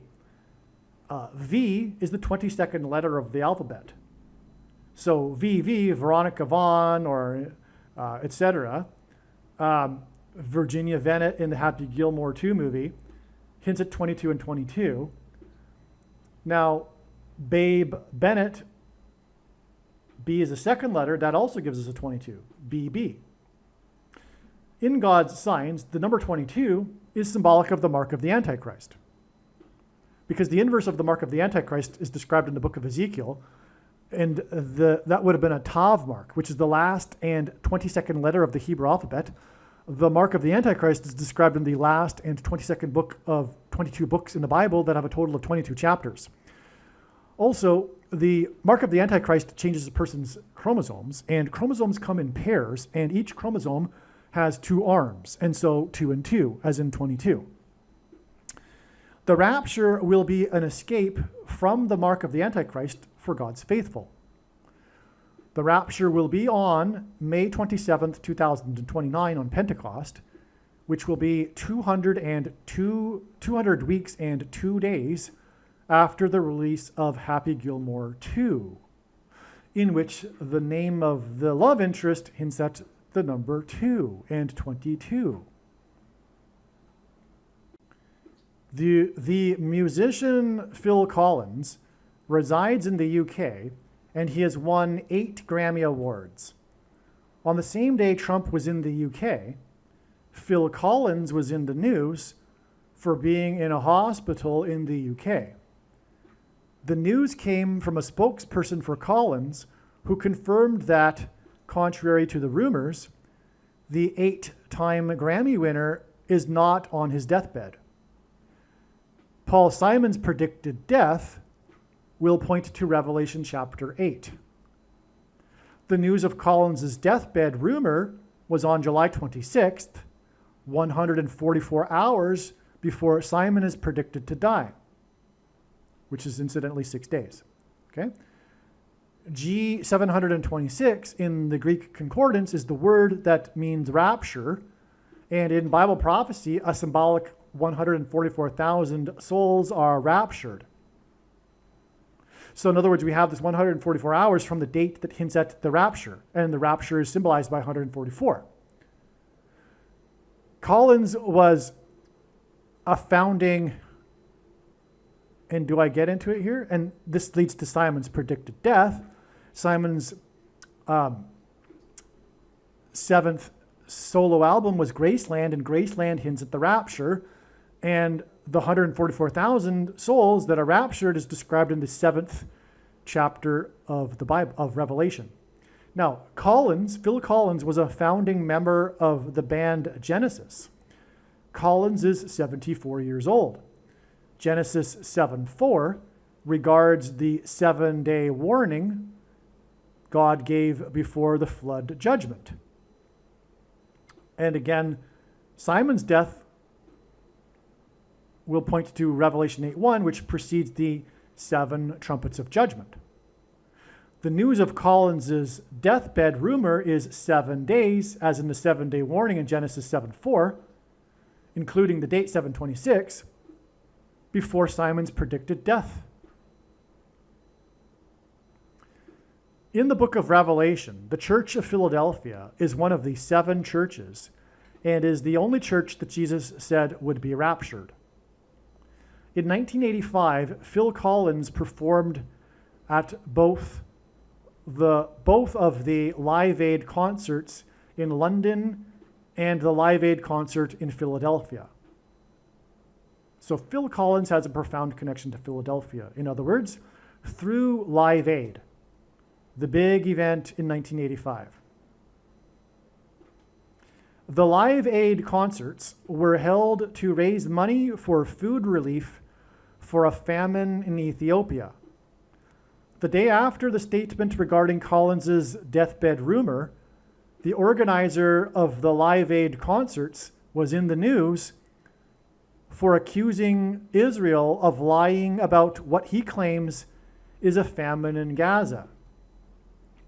V is the 22nd letter of the alphabet. So VV, Veronica Vaughn, or etc. Virginia Venet in the Happy Gilmore 2 movie hints at 22 and 22. Now, Babe Bennett, B is the second letter, that also gives us a 22, BB. In God's signs, the number 22 is symbolic of the mark of the Antichrist, because the inverse of the mark of the Antichrist is described in the book of Ezekiel, and that would have been a Tav mark, which is the last and 22nd letter of the Hebrew alphabet. The mark of the Antichrist is described in the last and 22nd book of 22 books in the Bible that have a total of 22 chapters. Also, the mark of the Antichrist changes a person's chromosomes, and chromosomes come in pairs, and each chromosome has 2 arms, and so 2 and 2, as in 22. The rapture will be an escape from the mark of the Antichrist for God's faithful. The rapture will be on May 27th, 2029 on Pentecost, which will be 200 weeks and 2 days after the release of Happy Gilmore 2, in which the name of the love interest hints at the number 2 and 22. The musician Phil Collins resides in the UK, and he has won 8 Grammy Awards. On the same day Trump was in the UK, Phil Collins was in the news for being in a hospital in the UK. The news came from a spokesperson for Collins who confirmed that, contrary to the rumors, the 8-time Grammy winner is not on his deathbed. Paul Simon's predicted death will point to Revelation chapter 8. The news of Collins' deathbed rumor was on July 26th, 144 hours before Simon is predicted to die, which is incidentally 6 days. Okay? G726 in the Greek concordance is the word that means rapture, and in Bible prophecy, a symbolic 144,000 souls are raptured. So in other words, we have this 144 hours from the date that hints at the rapture, and the rapture is symbolized by 144. Collins was a founding, and do I get into it here? And this leads to Simon's predicted death. Simon's 7th solo album was Graceland, and Graceland hints at the rapture, and the 144,000 souls that are raptured is described in the 7th chapter of the Bible, of Revelation. Now, Phil Collins was a founding member of the band Genesis. Collins is 74 years old. Genesis 7:4 regards the 7-day warning God gave before the flood judgment. And again, Simon's death will point to Revelation 8:1, which precedes the 7 trumpets of judgment. The news of Collins's deathbed rumor is 7 days, as in the 7-day warning in Genesis 7:4, including the date 7/26, before Simon's predicted death. In the book of Revelation, the Church of Philadelphia is one of the 7 churches and is the only church that Jesus said would be raptured. In 1985, Phil Collins performed at both of the Live Aid concerts in London and the Live Aid concert in Philadelphia. So Phil Collins has a profound connection to Philadelphia. In other words, through Live Aid, the big event in 1985. The Live Aid concerts were held to raise money for food relief for a famine in Ethiopia. The day after the statement regarding Collins's deathbed rumor, the organizer of the Live Aid concerts was in the news for accusing Israel of lying about what he claims is a famine in Gaza.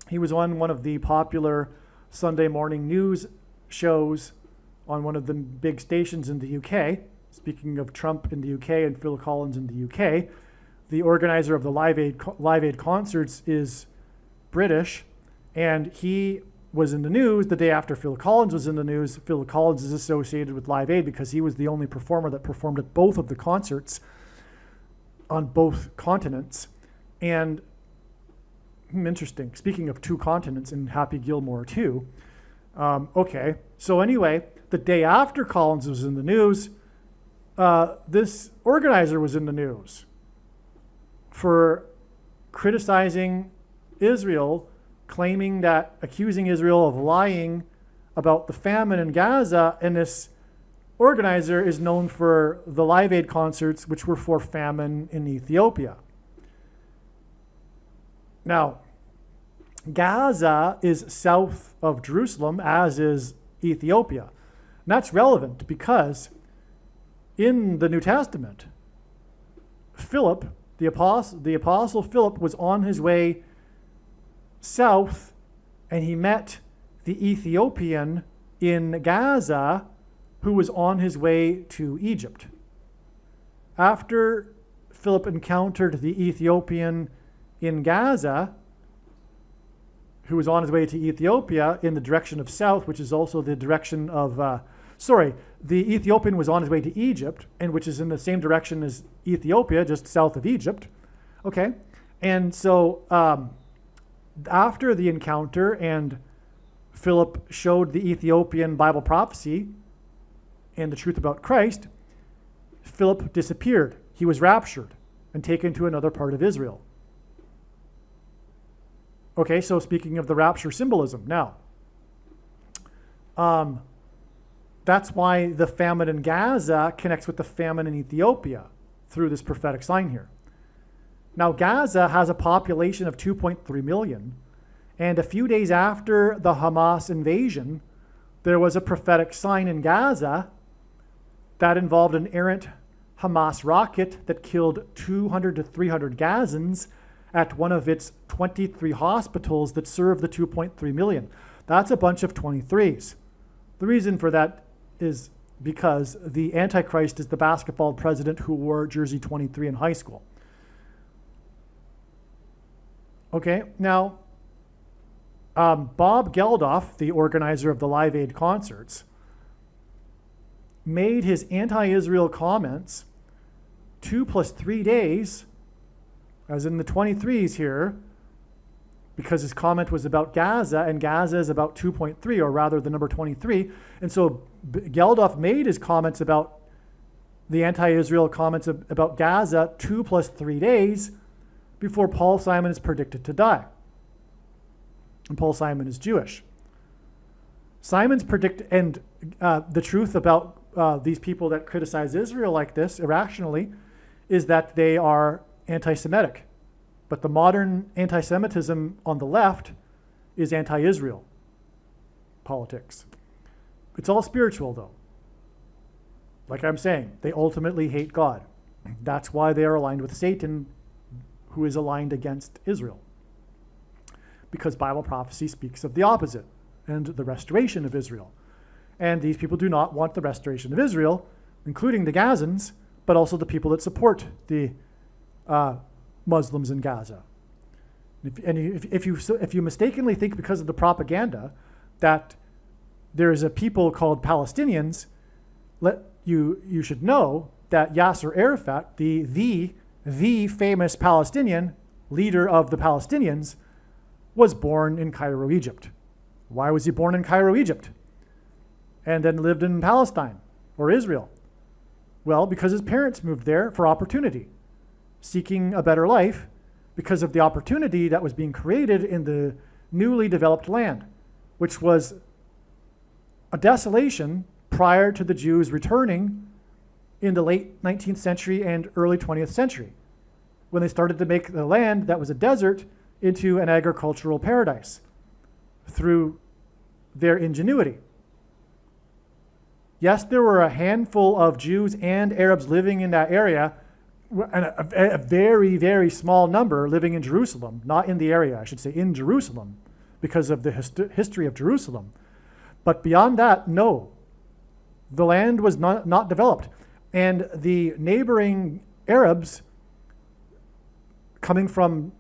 He was on one of the popular Sunday morning news shows on one of the big stations in the UK. Speaking of Trump in the UK and Phil Collins in the UK, the organizer of the Live Aid concerts is British, and he was in the news the day after Phil Collins was in the news. Phil Collins is associated with Live Aid because he was the only performer that performed at both of the concerts on both continents. And interesting, speaking of 2 continents in Happy Gilmore too. Okay, so anyway, the day after Collins was in the news, this organizer was in the news for criticizing Israel, accusing Israel of lying about the famine in Gaza, and this organizer is known for the Live Aid concerts, which were for famine in Ethiopia. Now, Gaza is south of Jerusalem, as is Ethiopia. And that's relevant because in the New Testament, Philip, the apostle Philip, was on his way south, and he met the Ethiopian in Gaza who was on his way to Egypt. After Philip encountered the Ethiopian in Gaza, who was on his way to Ethiopia in the direction of south, which is also the direction of, the Ethiopian was on his way to Egypt, and which is in the same direction as Ethiopia, just south of Egypt. Okay, and so after the encounter and Philip showed the Ethiopian Bible prophecy and the truth about Christ, Philip disappeared. He was raptured and taken to another part of Israel. Okay, so speaking of the rapture symbolism, now, that's why the famine in Gaza connects with the famine in Ethiopia through this prophetic sign here. Now, Gaza has a population of 2.3 million, and a few days after the Hamas invasion, there was a prophetic sign in Gaza that involved an errant Hamas rocket that killed 200 to 300 Gazans at one of its 23 hospitals that serve the 2.3 million. That's a bunch of 23s. The reason for that is because the Antichrist is the basketball president who wore jersey 23 in high school. Okay, now, Bob Geldof, the organizer of the Live Aid concerts, made his anti-Israel comments 2 + 3 days, as in the 23s here, because his comment was about Gaza, and Gaza is about 2.3, or rather the number 23. And so Geldof made his comments about the anti-Israel comments about Gaza 2 + 3 days before Paul Simon is predicted to die. And Paul Simon is Jewish. Simon's the truth about these people that criticize Israel like this irrationally is that they are anti-Semitic. But the modern anti-Semitism on the left is anti-Israel politics. It's all spiritual, though. Like I'm saying, they ultimately hate God. That's why they are aligned with Satan, who is aligned against Israel. Because Bible prophecy speaks of the opposite and the restoration of Israel. And these people do not want the restoration of Israel, including the Gazans, but also the people that support the Muslims in Gaza. If you mistakenly think because of the propaganda that there is a people called Palestinians, you should know that Yasser Arafat, the famous Palestinian leader of the Palestinians, was born in Cairo, Egypt. Why was he born in Cairo, Egypt, and then lived in Palestine or Israel? Well, because his parents moved there for opportunity, seeking a better life because of the opportunity that was being created in the newly developed land, which was a desolation prior to the Jews returning in the late 19th century and early 20th century, when they started to make the land that was a desert into an agricultural paradise through their ingenuity. Yes, there were a handful of Jews and Arabs living in that area, and a very, very small number living in Jerusalem, not in the area, I should say in Jerusalem, because of the history of Jerusalem. But beyond that, no. The land was not developed. And the neighboring Arabs, coming from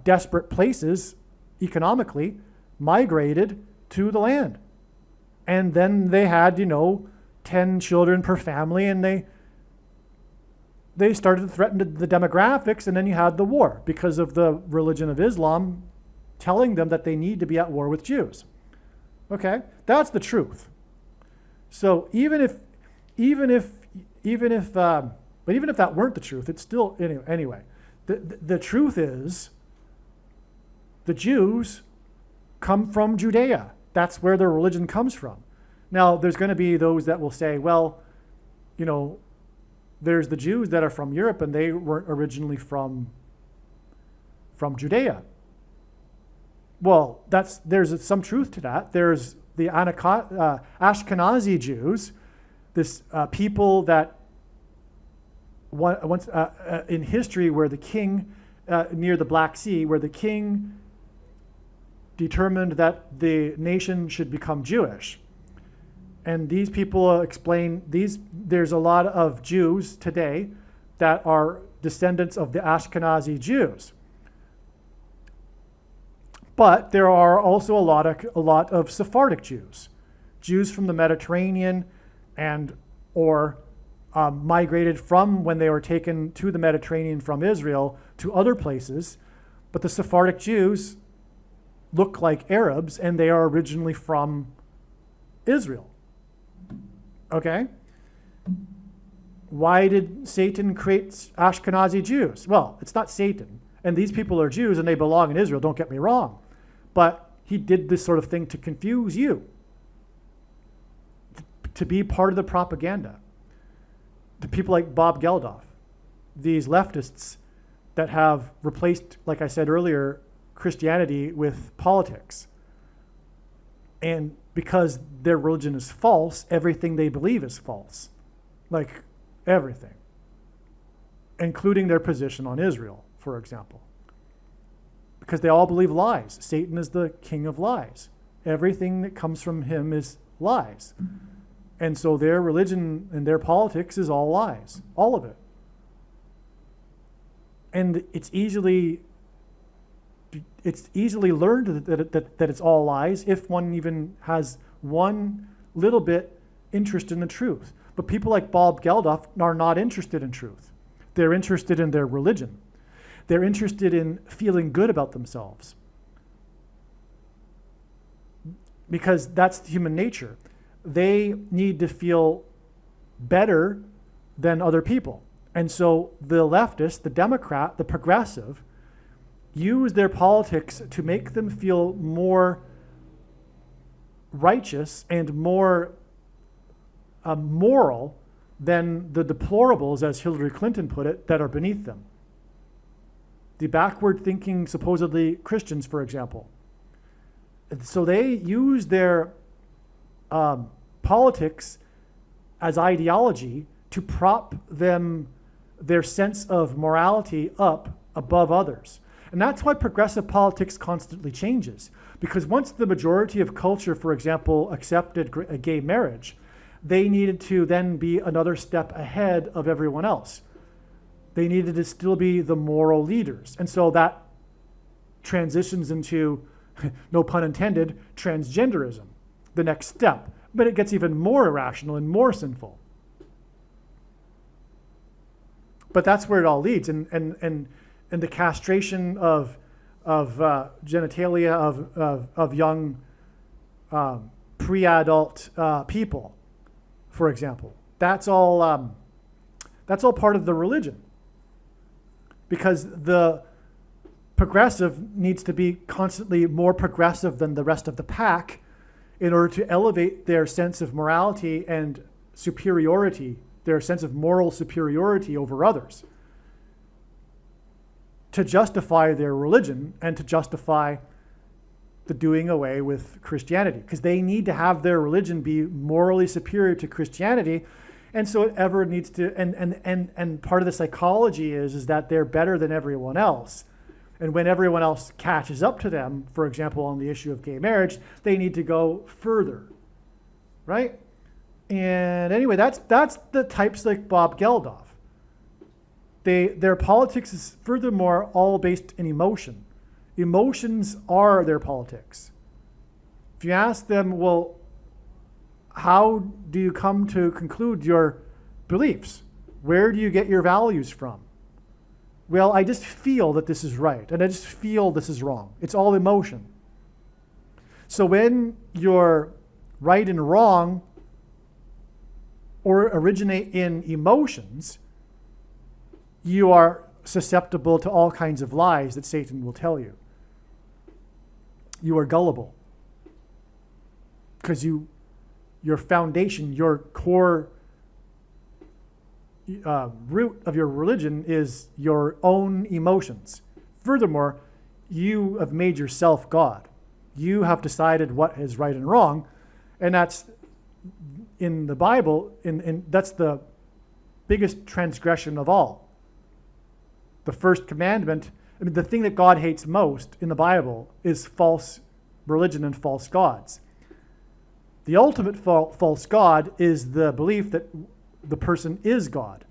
desperate places economically, migrated to the land. And then they had, 10 children per family, and they started to threaten the demographics, and then you had the war because of the religion of Islam telling them that they need to be at war with Jews. Okay? That's the truth. So even if that weren't the truth, it's still, anyway, the truth is the Jews come from Judea. That's where their religion comes from. Now, there's going to be those that will say, well, there's the Jews that are from Europe and they weren't originally from Judea. Well, there's some truth to that. There's the Ashkenazi Jews, this people that once in history where the king, near the Black Sea, where the king determined that the nation should become Jewish. And these people explain there's a lot of Jews today that are descendants of the Ashkenazi Jews. But there are also a lot of Sephardic Jews from the Mediterranean or migrated from when they were taken to the Mediterranean from Israel to other places. But the Sephardic Jews look like Arabs, and they are originally from Israel. Okay? Why did Satan create Ashkenazi Jews? Well, it's not Satan. And these people are Jews, and they belong in Israel, don't get me wrong. But he did this sort of thing to confuse you, to be part of the propaganda. The people like Bob Geldof, these leftists that have replaced, like I said earlier, Christianity with politics. And because their religion is false, everything they believe is false. Like everything. Including their position on Israel, for example. Because they all believe lies. Satan is the king of lies. Everything that comes from him is lies. And so their religion and their politics is all lies. All of it. And it's easily learned that it's all lies if one even has one little bit interest in the truth. But people like Bob Geldof are not interested in truth. They're interested in their religion. They're interested in feeling good about themselves. Because that's human nature. They need to feel better than other people. And so the leftist, the Democrat, the progressive, use their politics to make them feel more righteous and more moral than the deplorables, as Hillary Clinton put it, that are beneath them. The backward-thinking, supposedly Christians, for example. And so they use their politics as ideology to prop their sense of morality up above others. And that's why progressive politics constantly changes. Because once the majority of culture, for example, accepted gay marriage, they needed to then be another step ahead of everyone else. They needed to still be the moral leaders. And so that transitions into, no pun intended, transgenderism, the next step. But it gets even more irrational and more sinful. But that's where it all leads. And the castration of genitalia of young pre-adult people, for example. That's all part of the religion. Because the progressive needs to be constantly more progressive than the rest of the pack in order to elevate their sense of morality and superiority, their sense of moral superiority over others, to justify their religion and to justify the doing away with Christianity. Because they need to have their religion be morally superior to Christianity. And so it ever needs to, and part of the psychology is that they're better than everyone else. And when everyone else catches up to them, for example, on the issue of gay marriage, they need to go further, right? And anyway, that's the types like Bob Geldof. Their politics is furthermore all based in emotion. Emotions are their politics. If you ask them, well, how do you come to conclude your beliefs? Where do you get your values from? Well, I just feel that this is right, and I just feel this is wrong. It's all emotion. So when your right and wrong or originate in emotions, you are susceptible to all kinds of lies that Satan will tell you. You are gullible because your foundation, your core root of your religion is your own emotions. Furthermore, you have made yourself God. You have decided what is right and wrong, and that's in the Bible, that's the biggest transgression of all. The first commandment, I mean, the thing that God hates most in the Bible is false religion and false gods. The ultimate false god is the belief that the person is God,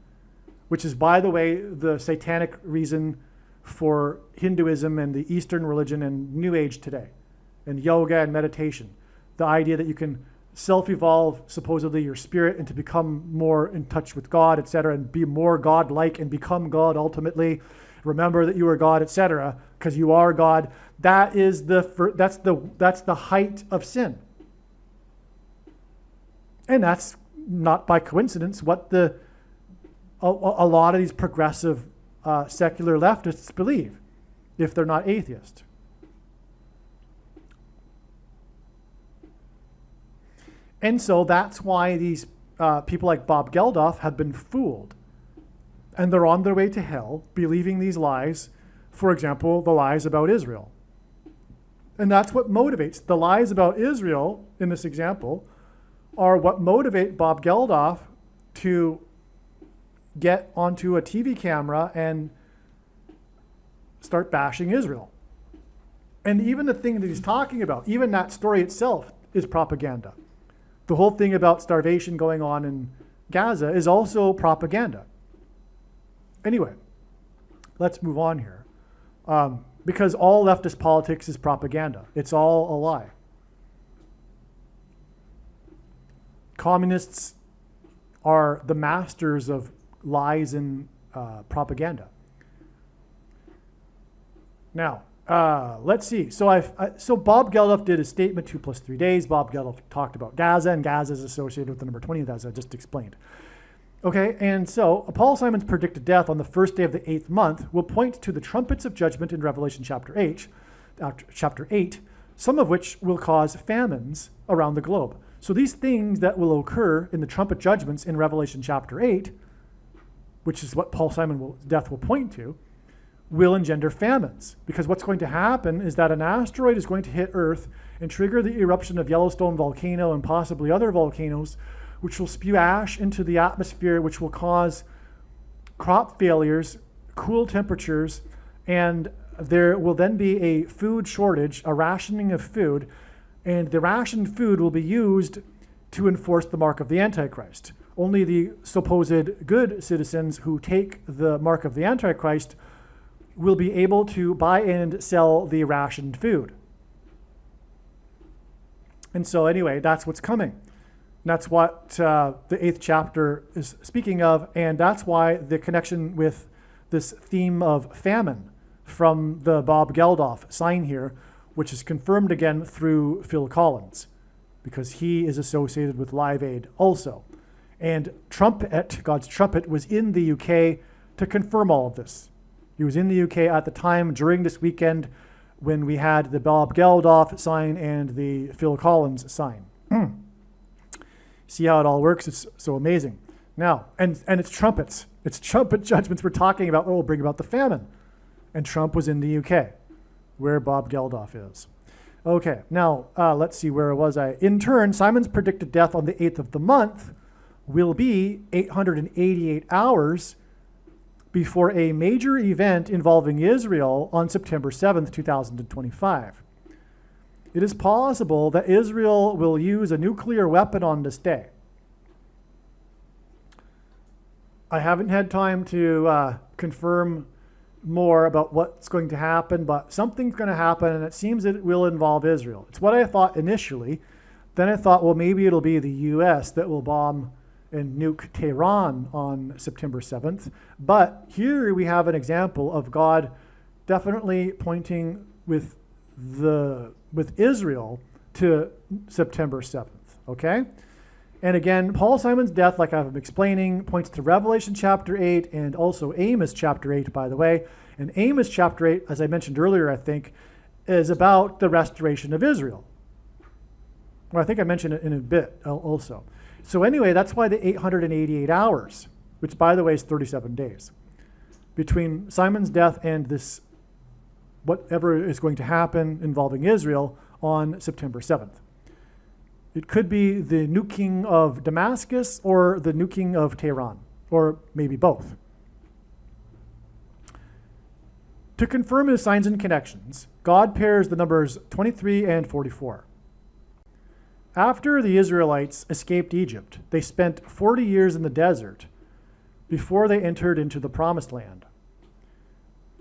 which is, by the way, the satanic reason for Hinduism and the Eastern religion and New Age today, and yoga and meditation. The idea that you can self-evolve, supposedly your spirit, and to become more in touch with God, etc., and be more God-like and become God ultimately. Remember that you are God, etc., because you are God. That is that's the height of sin. And that's not by coincidence what a lot of these progressive secular leftists believe, if they're not atheists. And so that's why these people like Bob Geldof have been fooled. And they're on their way to hell, believing these lies, for example, the lies about Israel. And that's what motivates. The lies about Israel, in this example, are what motivate Bob Geldof to get onto a TV camera and start bashing Israel. And even the thing that he's talking about, even that story itself, is propaganda. The whole thing about starvation going on in Gaza is also propaganda. Anyway, let's move on here. Because all leftist politics is propaganda. It's all a lie. Communists are the masters of lies and propaganda. Now, let's see. So Bob Geldof did a statement 2 + 3 days. Bob Geldof talked about Gaza, and Gaza is associated with the number 20, as I just explained. Okay, and so Paul Simon's predicted death on the first day of the 8th month will point to the trumpets of judgment in Revelation chapter 8, some of which will cause famines around the globe. So these things that will occur in the trumpet judgments in Revelation chapter 8, which is what Paul Simon's death will point to, will engender famines. Because what's going to happen is that an asteroid is going to hit Earth and trigger the eruption of Yellowstone volcano and possibly other volcanoes, which will spew ash into the atmosphere, which will cause crop failures, cool temperatures, and there will then be a food shortage, a rationing of food, and the rationed food will be used to enforce the mark of the Antichrist. Only the supposed good citizens who take the mark of the Antichrist will be able to buy and sell the rationed food. And so anyway, that's what's coming. That's what the 8th chapter is speaking of, and that's why the connection with this theme of famine from the Bob Geldof sign here, which is confirmed again through Phil Collins, because he is associated with Live Aid also. And Trumpet, God's Trumpet, was in the UK to confirm all of this. He was in the UK at the time during this weekend when we had the Bob Geldof sign and the Phil Collins sign. See how it all works? It's so amazing. Now, and it's trumpets. It's trumpet judgments we're talking about that will bring about the famine. And Trump was in the UK, where Bob Geldof is. Okay, now let's see, where was I? In turn, Simon's predicted death on the 8th of the month will be 888 hours before a major event involving Israel on September 7th, 2025. It is possible that Israel will use a nuclear weapon on this day. I haven't had time to confirm more about what's going to happen, but something's going to happen, and it seems that it will involve Israel. It's what I thought initially. Then I thought, well, maybe it'll be the U.S. that will bomb and nuke Tehran on September 7th. But here we have an example of God definitely pointing with Israel to September 7th, okay? And again, Paul Simon's death, like I've been explaining, points to Revelation chapter 8 and also Amos chapter 8, by the way. And Amos chapter 8, as I mentioned earlier, I think, is about the restoration of Israel. Well, I think I mentioned it in a bit also. So anyway, that's why the 888 hours, which by the way is 37 days, between Simon's death and this whatever is going to happen involving Israel on September 7th. It could be the nuking of Damascus or the nuking of Tehran, or maybe both. To confirm his signs and connections, God pairs the numbers 23 and 44. After the Israelites escaped Egypt, they spent 40 years in the desert before they entered into the Promised Land.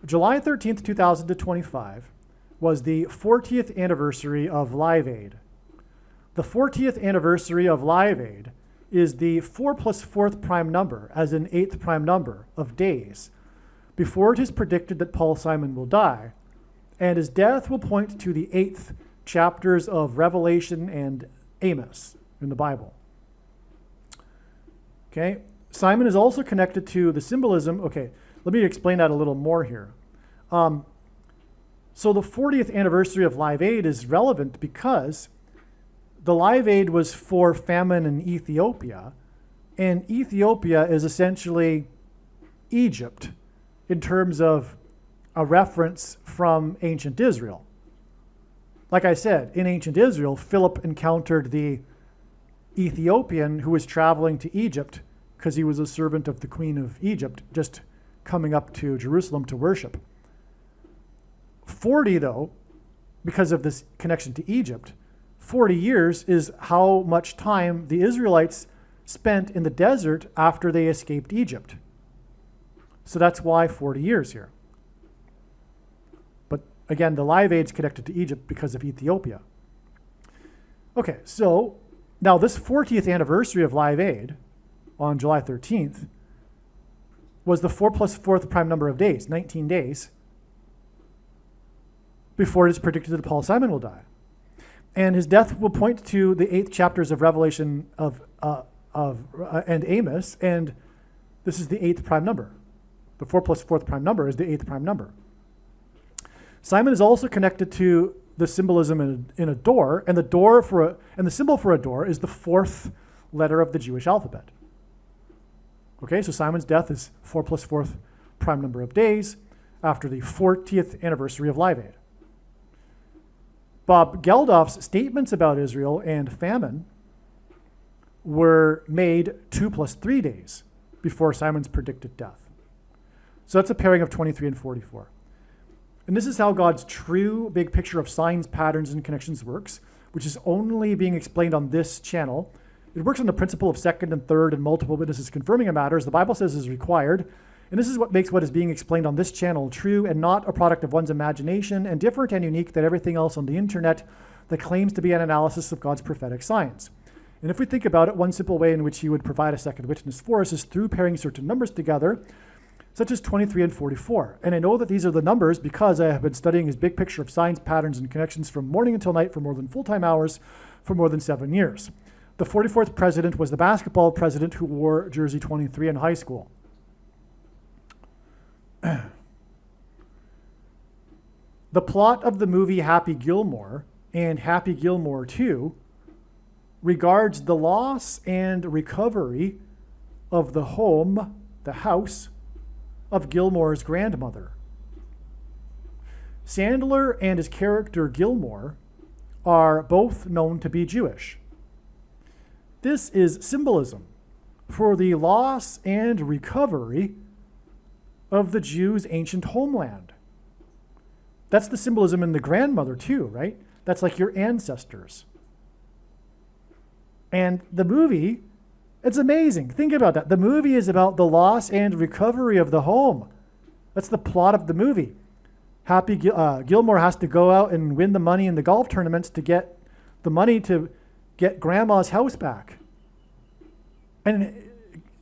July 13th, 2025 was the 40th anniversary of Live Aid. The 40th anniversary of Live Aid is the 4 plus 4th prime number, as in 8th prime number, of days, before it is predicted that Paul Simon will die, and his death will point to the 8th chapters of Revelation and Amos in the Bible. Okay, Simon is also connected to the symbolism. Okay, let me explain that a little more here. So the 40th anniversary of Live Aid is relevant because the Live Aid was for famine in Ethiopia, and Ethiopia is essentially Egypt in terms of a reference from ancient Israel. Like I said, in ancient Israel, Philip encountered the Ethiopian who was traveling to Egypt because he was a servant of the Queen of Egypt, just coming up to Jerusalem to worship. 40, though, because of this connection to Egypt, 40 years is how much time the Israelites spent in the desert after they escaped Egypt. So that's why 40 years here. But again, the Live Aid's connected to Egypt because of Ethiopia. Okay, so now this 40th anniversary of Live Aid on July 13th was the 4 plus 4th prime number of days, 19 days, before it is predicted that Paul Simon will die. And his death will point to the 8th chapters of Revelation and Amos, and This is the eighth prime number. The 4 plus fourth prime number is the eighth prime number. Simon is also connected to the symbolism in a door, and the symbol for a door is the fourth letter of the Jewish alphabet. Okay, so Simon's death is 4 plus fourth prime number of days after the 40th anniversary of Live Aid. Bob Geldof's statements about Israel and famine were made 2 plus 3 days before Simon's predicted death. So that's a pairing of 23 and 44. And this is how God's true big picture of signs, patterns, and connections works, which is only being explained on this channel. It works on the principle of second and third and multiple witnesses confirming a matter, as the Bible says is required. And this is what makes what is being explained on this channel true and not a product of one's imagination and different and unique than everything else on the internet that claims to be an analysis of God's prophetic signs. And if we think about it, one simple way in which he would provide a second witness for us is through pairing certain numbers together, such as 23 and 44. And I know that these are the numbers because I have been studying his big picture of signs, patterns, and connections from morning until night for more than full-time hours for more than 7 years. The 44th president was the basketball president who wore jersey 23 in high school. The plot of the movie Happy Gilmore and Happy Gilmore 2 regards the loss and recovery of the home, the house, of Gilmore's grandmother. Sandler and his character Gilmore are both known to be Jewish. This is symbolism for the loss and recovery of the Jews' ancient homeland. That's the symbolism in the grandmother too, right? That's like your ancestors. And the movie, it's amazing. Think about that. The movie is about the loss and recovery of the home. That's the plot of the movie. Gilmore has to go out and win the money in the golf tournaments to get the money to get grandma's house back. And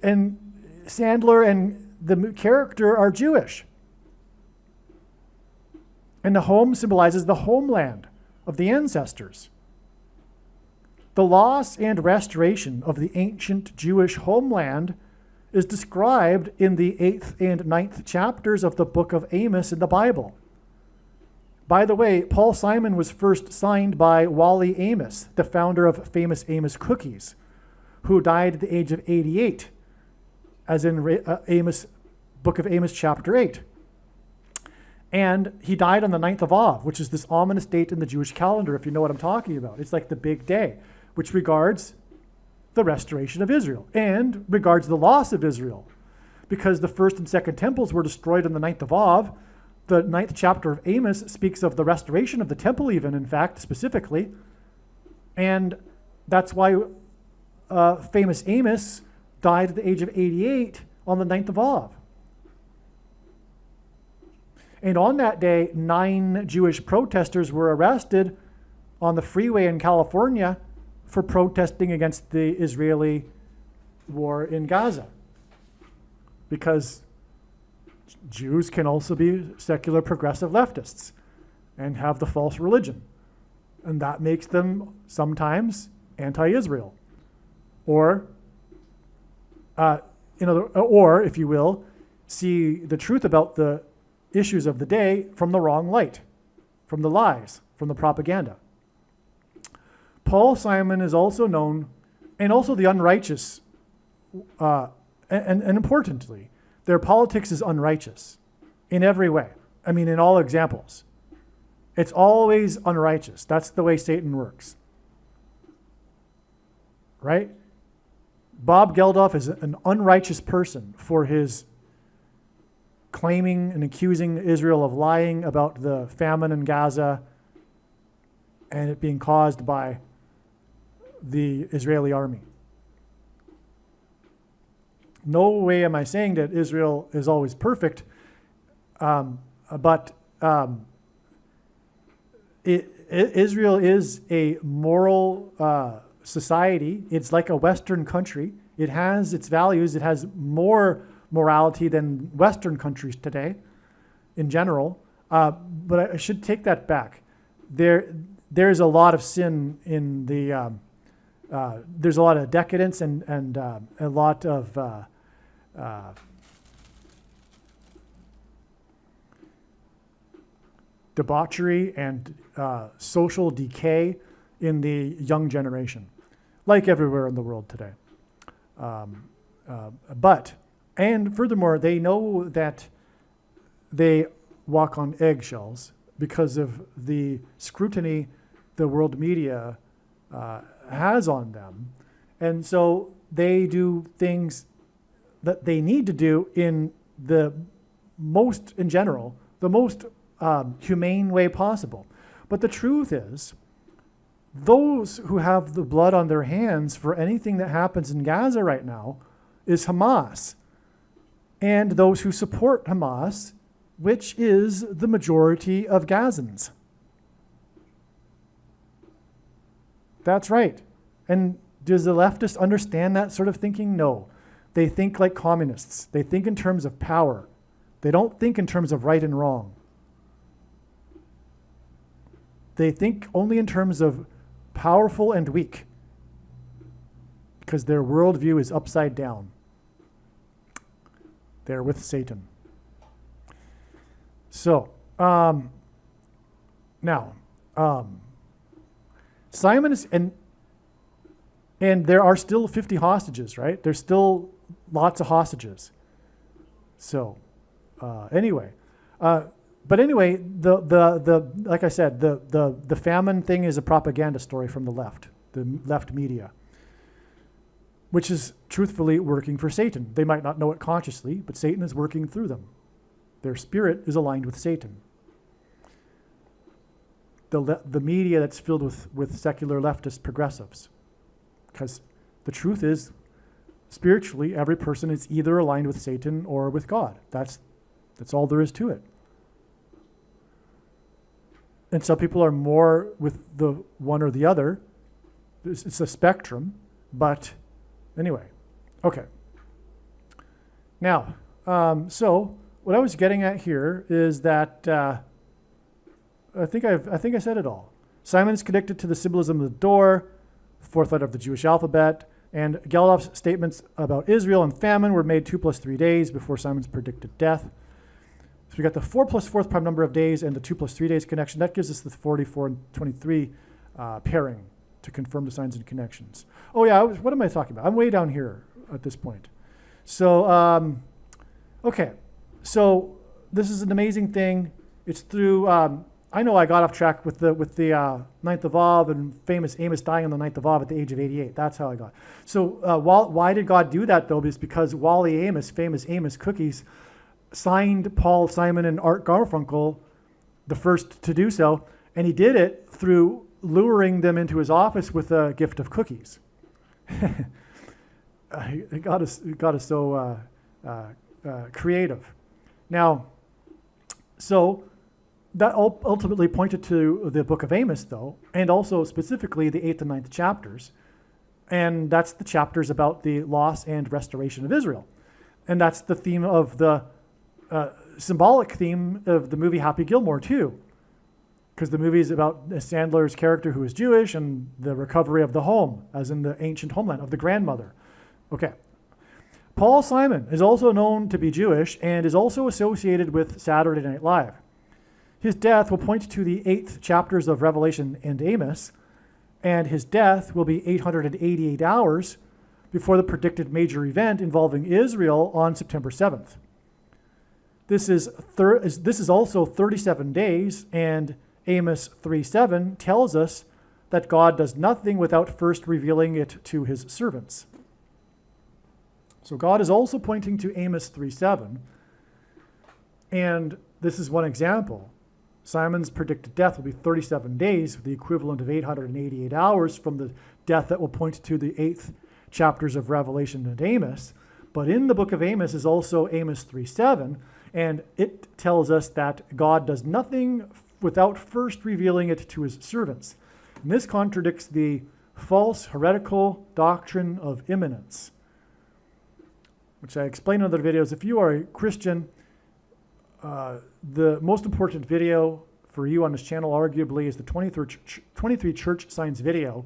Sandler and the character are Jewish. And the home symbolizes the homeland of the ancestors. The loss and restoration of the ancient Jewish homeland is described in the 8th and 9th chapters of the book of Amos in the Bible. By the way, Paul Simon was first signed by Wally Amos, the founder of famous Amos Cookies, who died at the age of 88, as in book of Amos chapter 8. And he died on the 9th of Av, which is this ominous date in the Jewish calendar, if you know what I'm talking about. It's like the big day, which regards the restoration of Israel and regards the loss of Israel. Because the first and second temples were destroyed on the 9th of Av, the 9th chapter of Amos speaks of the restoration of the temple even, in fact, specifically. And that's why famous Amos died at the age of 88 on the 9th of Av. And on that day, 9 Jewish protesters were arrested on the freeway in California for protesting against the Israeli war in Gaza. Because Jews can also be secular progressive leftists and have the false religion. And that makes them sometimes anti-Israel. Or, if you will, see the truth about the issues of the day from the wrong light, from the lies, from the propaganda. Paul Simon is also known, and also the unrighteous, and importantly, their politics is unrighteous in every way. I mean, in all examples. It's always unrighteous. That's the way Satan works. Right? Bob Geldof is an unrighteous person for his claiming and accusing Israel of lying about the famine in Gaza and it being caused by the Israeli army. No way am I saying that Israel is always perfect, but Israel is a moral society. It's like a Western country. It has its values. It has more morality than Western countries today in general. But I should take that back. There's a lot of sin in the, there's a lot of decadence and a lot of debauchery and social decay in the young generation, like everywhere in the world today. And furthermore, they know that they walk on eggshells because of the scrutiny the world media has on them. And so they do things that they need to do in the most humane way possible. But the truth is, those who have the blood on their hands for anything that happens in Gaza right now is Hamas, and those who support Hamas, which is the majority of Gazans. That's right. And does the leftist understand that sort of thinking? No. They think like communists. They think in terms of power. They don't think in terms of right and wrong. They think only in terms of powerful and weak, because their worldview is upside down. They're with Satan. So, now, Simon is, and there are still 50 hostages, right? There's still lots of hostages. So, anyway, but anyway, the like I said, the famine thing is a propaganda story from the left media, which is truthfully working for Satan. They might not know it consciously, but Satan is working through them. Their spirit is aligned with Satan. The media that's filled with secular leftist progressives, because the truth is, spiritually, every person is either aligned with Satan or with God. That's all there is to it. And some people are more with the one or the other. It's a spectrum, but anyway, okay. Now, so what I was getting at here is that I think I said it all. Simon is connected to the symbolism of the door, fourth letter of the Jewish alphabet, and Geldof's statements about Israel and famine were made 2 + 3 days before Simon's predicted death. So we got the 4 + 4th prime number of days and the 2 + 3 days connection. That gives us the 44 and 23 pairing to confirm the signs and connections. Oh yeah, what am I talking about? I'm way down here at this point. So, okay. So this is an amazing thing. It's through, I know I got off track with the 9th of Av and famous Amos dying on the 9th of Av at the age of 88. That's how I got. So why did God do that though? It's because Wally Amos, famous Amos Cookies, signed Paul Simon and Art Garfunkel, the first to do so, and he did it through luring them into his office with a gift of cookies. God is so creative. Now, so that ultimately pointed to the book of Amos, though, and also specifically the 8th and 9th chapters. And that's the chapters about the loss and restoration of Israel. And that's the theme of the symbolic theme of the movie Happy Gilmore, too. Because the movie is about Sandler's character who is Jewish and the recovery of the home, as in the ancient homeland of the grandmother. Okay. Paul Simon is also known to be Jewish and is also associated with Saturday Night Live. His death will point to the 8th chapters of Revelation and Amos, and his death will be 888 hours before the predicted major event involving Israel on September 7th. This is also 37 days, and Amos 3:7 tells us that God does nothing without first revealing it to his servants. So God is also pointing to Amos 3:7, and this is one example. Simon's predicted death will be 37 days, the equivalent of 888 hours from the death that will point to the 8th chapters of Revelation and Amos. But in the book of Amos is also Amos 3:7, and it tells us that God does nothing without first revealing it to his servants. And this contradicts the false heretical doctrine of imminence, which I explain in other videos. If you are a Christian, the most important video for you on this channel arguably is the 23 church signs video.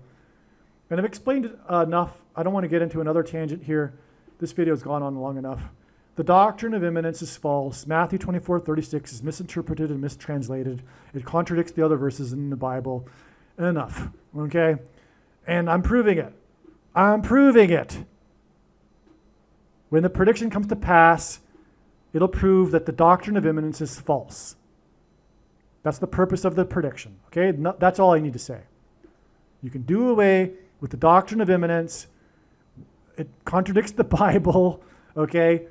And I've explained it enough. I don't want to get into another tangent here. This video has gone on long enough. The doctrine of imminence is false. Matthew 24:36 is misinterpreted and mistranslated. It contradicts the other verses in the Bible. Enough, okay? And I'm proving it. I'm proving it. When the prediction comes to pass, it'll prove that the doctrine of imminence is false. That's the purpose of the prediction, okay? That's all I need to say. You can do away with the doctrine of imminence. It contradicts the Bible, okay?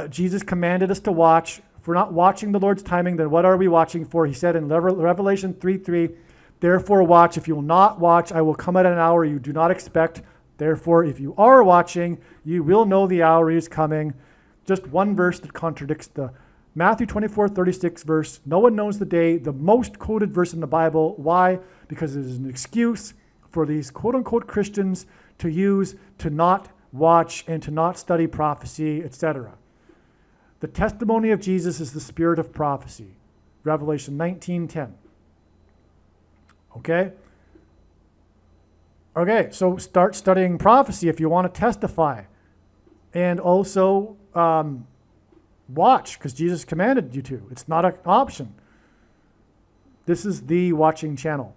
Jesus commanded us to watch. If we're not watching the Lord's timing, then what are we watching for? He said in Revelation 3:3, therefore watch. If you will not watch, I will come at an hour you do not expect. Therefore, if you are watching, you will know the hour is coming. Just one verse that contradicts the Matthew 24:36 verse. No one knows the day, the most quoted verse in the Bible. Why? Because it is an excuse for these quote-unquote Christians to use to not watch and to not study prophecy, etc. The testimony of Jesus is the spirit of prophecy. Revelation 19:10. Okay? Okay, so start studying prophecy if you want to testify. And also watch, because Jesus commanded you to. It's not an option. This is the watching channel.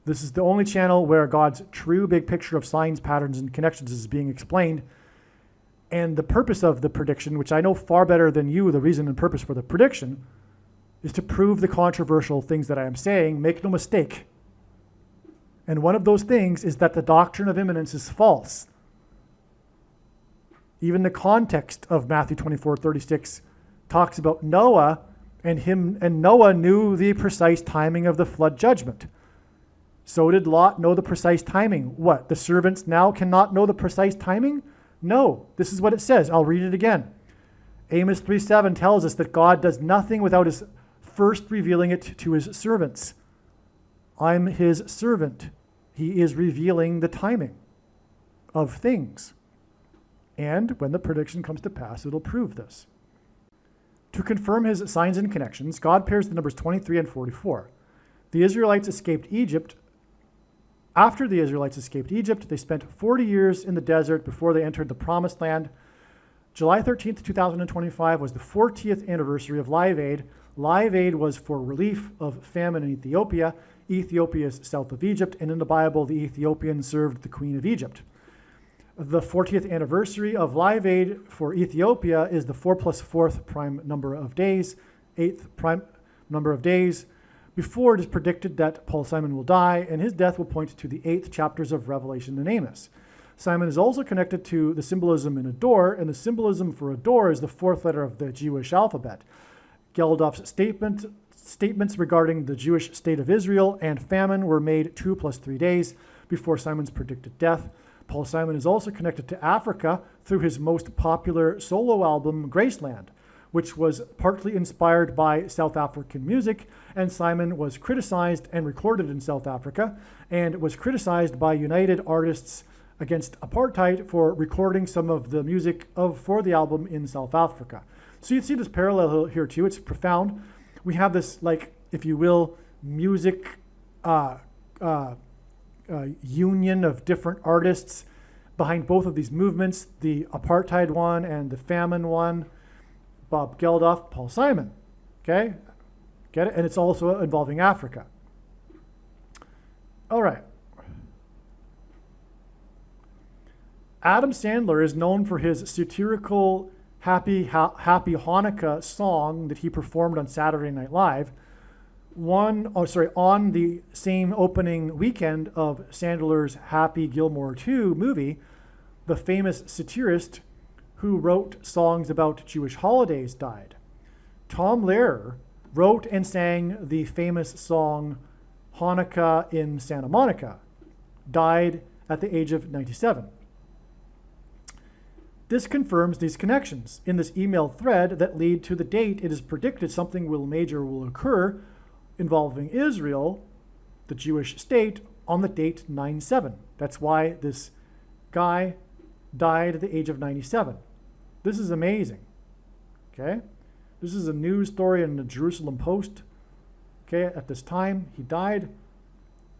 This is the only channel where God's true big picture of signs, patterns, and connections is being explained. And the purpose of the prediction, which I know far better than you, the reason and purpose for the prediction, is to prove the controversial things that I am saying. Make no mistake. And one of those things is that the doctrine of imminence is false. Even the context of Matthew 24:36 talks about Noah and Noah knew the precise timing of the flood judgment. So did Lot know the precise timing. What? The servants now cannot know the precise timing? No. This is what it says. I'll read it again. Amos 3:7 tells us that God does nothing without his first revealing it to his servants. I'm his servant. He is revealing the timing of things. And when the prediction comes to pass, it'll prove this. To confirm his signs and connections, God pairs the numbers 23 and 44. The Israelites escaped Egypt. After the Israelites escaped Egypt, they spent 40 years in the desert before they entered the Promised Land. July 13th, 2025 was the 40th anniversary of Live Aid. Live Aid was for relief of famine in Ethiopia. Ethiopia is south of Egypt, and in the Bible, the Ethiopians served the Queen of Egypt. The 40th anniversary of Live Aid for Ethiopia is the 4 plus 4th prime number of days, 8th prime number of days. Before it is predicted that Paul Simon will die, and his death will point to the 8th chapters of Revelation and Amos. Simon is also connected to the symbolism in a door, and the symbolism for a door is the 4th letter of the Jewish alphabet. Geldof's statements regarding the Jewish state of Israel and famine were made 2 plus 3 days before Simon's predicted death. Paul Simon is also connected to Africa through his most popular solo album, Graceland, which was partly inspired by South African music, and Simon was criticized and recorded in South Africa, and was criticized by United Artists Against Apartheid for recording some of the music for the album in South Africa. So you see this parallel here too. It's profound. We have this, like, if you will, music union of different artists behind both of these movements, the apartheid one and the famine one. Bob Geldof, Paul Simon. Okay? Get it? And it's also involving Africa. All right. Adam Sandler is known for his satirical Happy Hanukkah song that he performed on Saturday Night Live. On the same opening weekend of Sandler's Happy Gilmore 2 movie, the famous satirist who wrote songs about Jewish holidays died. Tom Lehrer wrote and sang the famous song Hanukkah in Santa Monica, died at the age of 97. This confirms these connections. In this email thread that lead to the date it is predicted something major will occur involving Israel, the Jewish state, on the date 9/7. That's why this guy died at the age of 97. This is amazing. Okay? This is a news story in the Jerusalem Post. Okay, at this time, he died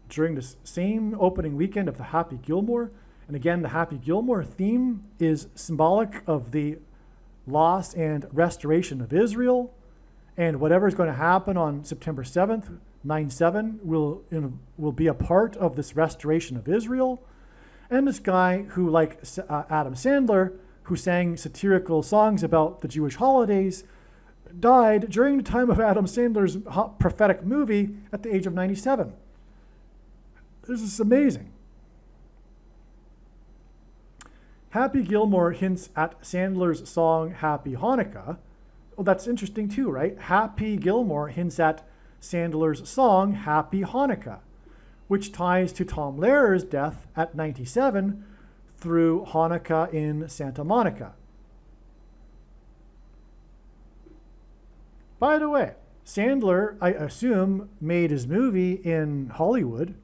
during this same opening weekend of the Happy Gilmore, And again, the Happy Gilmore theme is symbolic of the loss and restoration of Israel. And whatever is going to happen on September 7th, 9/7, will be a part of this restoration of Israel. And this guy who, like Adam Sandler, who sang satirical songs about the Jewish holidays, died during the time of Adam Sandler's prophetic movie at the age of 97. This is amazing. Happy Gilmore hints at Sandler's song Happy Hanukkah. Well, that's interesting too, right? Happy Gilmore hints at Sandler's song Happy Hanukkah, which ties to Tom Lehrer's death at 97 through Hanukkah in Santa Monica. By the way, Sandler, I assume, made his movie in Hollywood.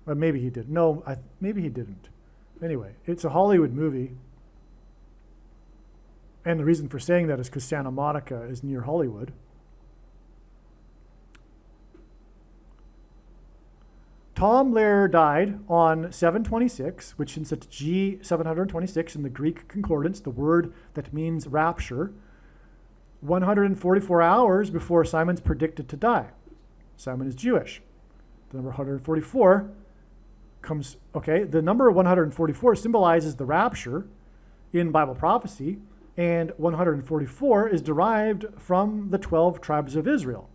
Or maybe he did. No, maybe he didn't. Anyway, it's a Hollywood movie. And the reason for saying that is because Santa Monica is near Hollywood. Tom Lehrer died on 7/26, which is at G726 in the Greek concordance, the word that means rapture, 144 hours before Simon's predicted to die. Simon is Jewish. The number 144 comes, the number 144 symbolizes the rapture in Bible prophecy, and 144 is derived from the 12 tribes of Israel,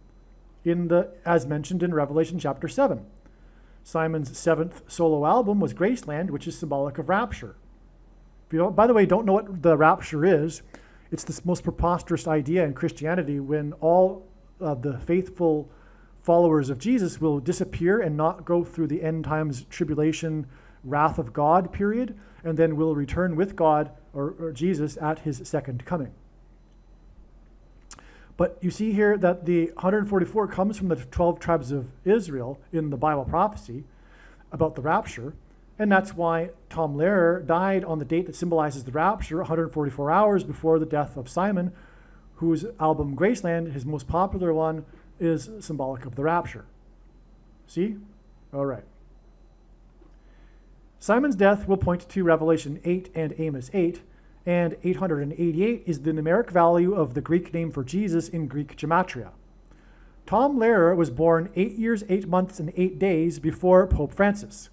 as mentioned in Revelation chapter 7. Simon's seventh solo album was Graceland, which is symbolic of rapture. If you don't, by the way, don't know what the rapture is, it's the most preposterous idea in Christianity when all of the faithful followers of Jesus will disappear and not go through the end times tribulation, wrath of God period, and then will return with God or Jesus at his second coming. But you see here that the 144 comes from the 12 tribes of Israel in the Bible prophecy about the rapture. And that's why Tom Lehrer died on the date that symbolizes the rapture, 144 hours before the death of Simon, whose album Graceland, his most popular one, is symbolic of the rapture. See? All right. Simon's death will point to Revelation 8 and Amos 8, and 888 is the numeric value of the Greek name for Jesus in Greek gematria. Tom Lehrer was born 8 years, 8 months, and 8 days before Pope Francis.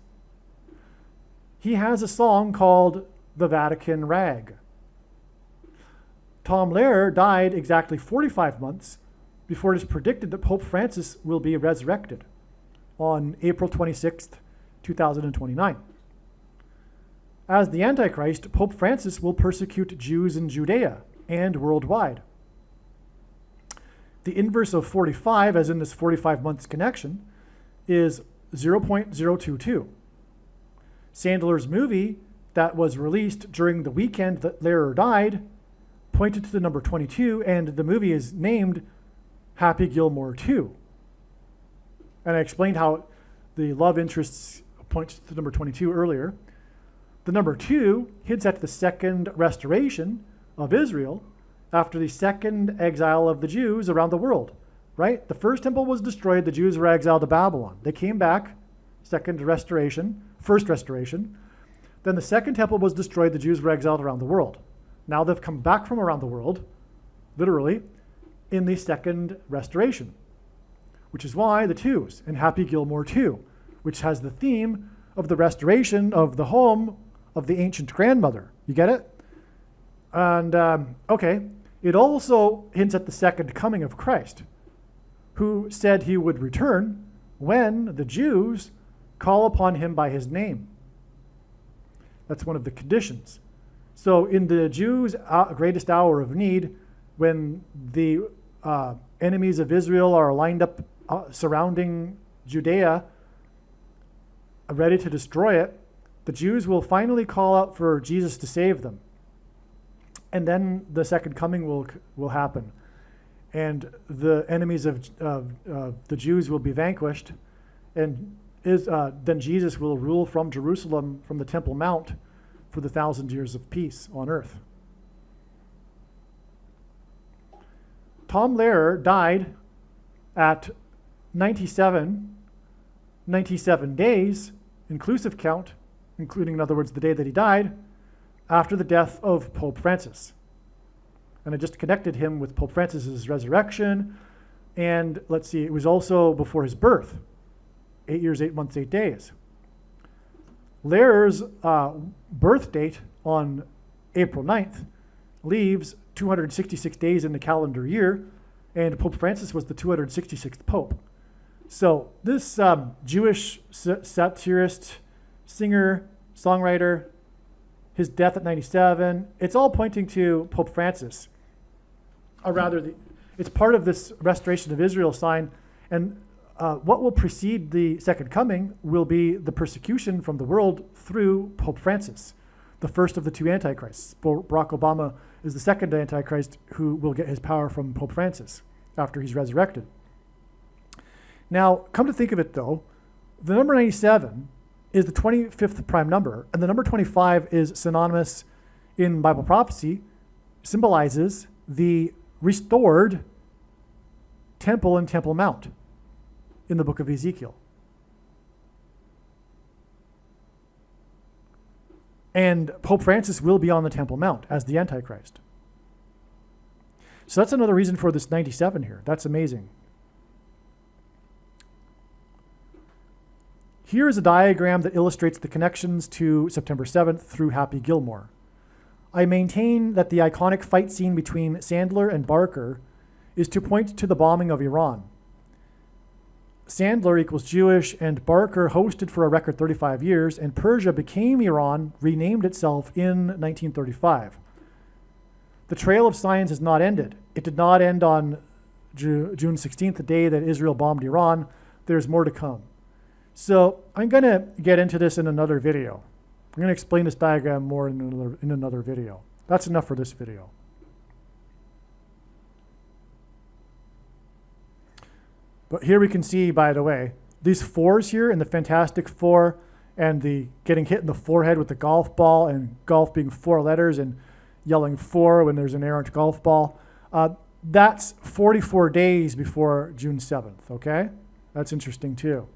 He has a song called The Vatican Rag. Tom Lehrer died exactly 45 months before it is predicted that Pope Francis will be resurrected on April 26th, 2029. As the Antichrist, Pope Francis will persecute Jews in Judea and worldwide. The inverse of 45, as in this 45 months connection, is 0.022. Sandler's movie that was released during the weekend that Lehrer died pointed to the number 22, and the movie is named Happy Gilmore 2. And I explained how the love interests point to the number 22 earlier. The number 2 hints at the second restoration of Israel after the second exile of the Jews around the world, right? The first temple was destroyed, the Jews were exiled to Babylon. They came back, first restoration. Then the second temple was destroyed, the Jews were exiled around the world. Now they've come back from around the world, literally, in the second restoration, which is why the 2s in Happy Gilmore 2, which has the theme of the restoration of the home of the ancient grandmother. You get it? And, it also hints at the second coming of Christ, who said he would return when the Jews call upon him by his name. That's one of the conditions. So in the Jews' greatest hour of need, when the enemies of Israel are lined up surrounding Judea, ready to destroy it, the Jews will finally call out for Jesus to save them. And then the second coming will happen. And the enemies of the Jews will be vanquished. And then Jesus will rule from Jerusalem, from the Temple Mount, for the 1,000 years of peace on earth. Tom Lehrer died at 97 days, inclusive count, including, in other words, the day that he died, after the death of Pope Francis. And I just connected him with Pope Francis's resurrection. And let's see, it was also before his birth, 8 years, 8 months, 8 days. Lehrer's birth date on April 9th leaves 266 days in the calendar year, and Pope Francis was the 266th Pope. So this Jewish satirist, singer, songwriter, his death at 97, it's all pointing to Pope Francis. Or rather, it's part of this restoration of Israel sign. And what will precede the second coming will be the persecution from the world through Pope Francis, the first of the two antichrists. Barack Obama is the second antichrist who will get his power from Pope Francis after he's resurrected. Now, come to think of it though, the number 97 is the 25th prime number, and the number 25 is synonymous in Bible prophecy, symbolizes the restored temple and Temple Mount in the book of Ezekiel. And Pope Francis will be on the Temple Mount as the Antichrist. So that's another reason for this 97 here. That's amazing. Here is a diagram that illustrates the connections to September 7th through Happy Gilmore. I maintain that the iconic fight scene between Sandler and Barker is to point to the bombing of Iran. Sandler equals Jewish, and Barker hosted for a record 35 years, and Persia became Iran, renamed itself in 1935. The trail of signs has not ended. It did not end on June 16th, the day that Israel bombed Iran. There's more to come. So I'm going to get into this in another video. I'm going to explain this diagram more in another video. That's enough for this video. But here we can see, by the way, these fours here in the Fantastic Four and the getting hit in the forehead with the golf ball, and golf being 4 letters and yelling 4 when there's an errant golf ball. That's 44 days before June 7th, okay? That's interesting too.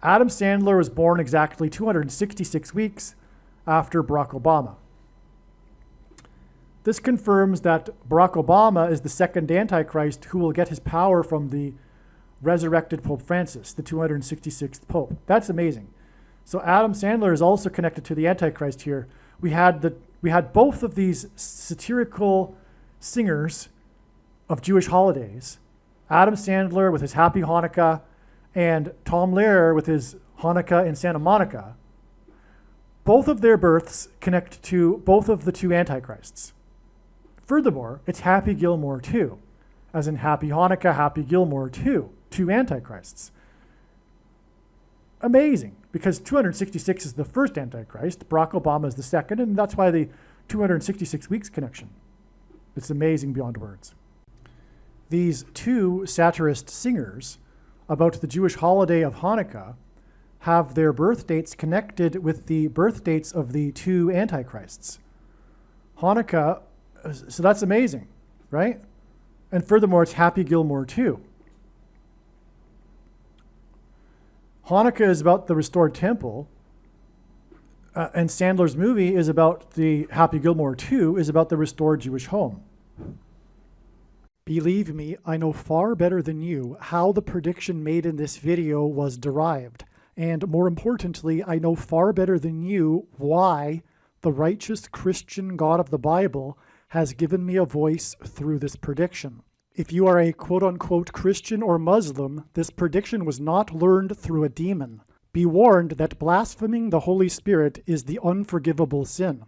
Adam Sandler was born exactly 266 weeks after Barack Obama. This confirms that Barack Obama is the second Antichrist who will get his power from the resurrected Pope Francis, the 266th Pope. That's amazing. So Adam Sandler is also connected to the Antichrist here. We had both of these satirical singers of Jewish holidays, Adam Sandler with his Happy Hanukkah, and Tom Lehrer with his Hanukkah in Santa Monica. Both of their births connect to both of the two Antichrists. Furthermore, it's Happy Gilmore too, as in Happy Hanukkah, Happy Gilmore too, two Antichrists. Amazing, because 266 is the first Antichrist, Barack Obama is the second, and that's why the 266 weeks connection. It's amazing beyond words. These two satirist singers about the Jewish holiday of Hanukkah have their birth dates connected with the birth dates of the two Antichrists. Hanukkah, so that's amazing, right? And furthermore, it's Happy Gilmore too. Hanukkah is about the restored temple, and Sandler's movie is about the Happy Gilmore 2 is about the restored Jewish home. Believe me, I know far better than you how the prediction made in this video was derived. And more importantly, I know far better than you why the righteous Christian God of the Bible has given me a voice through this prediction. If you are a quote-unquote Christian or Muslim, this prediction was not learned through a demon. Be warned that blaspheming the Holy Spirit is the unforgivable sin.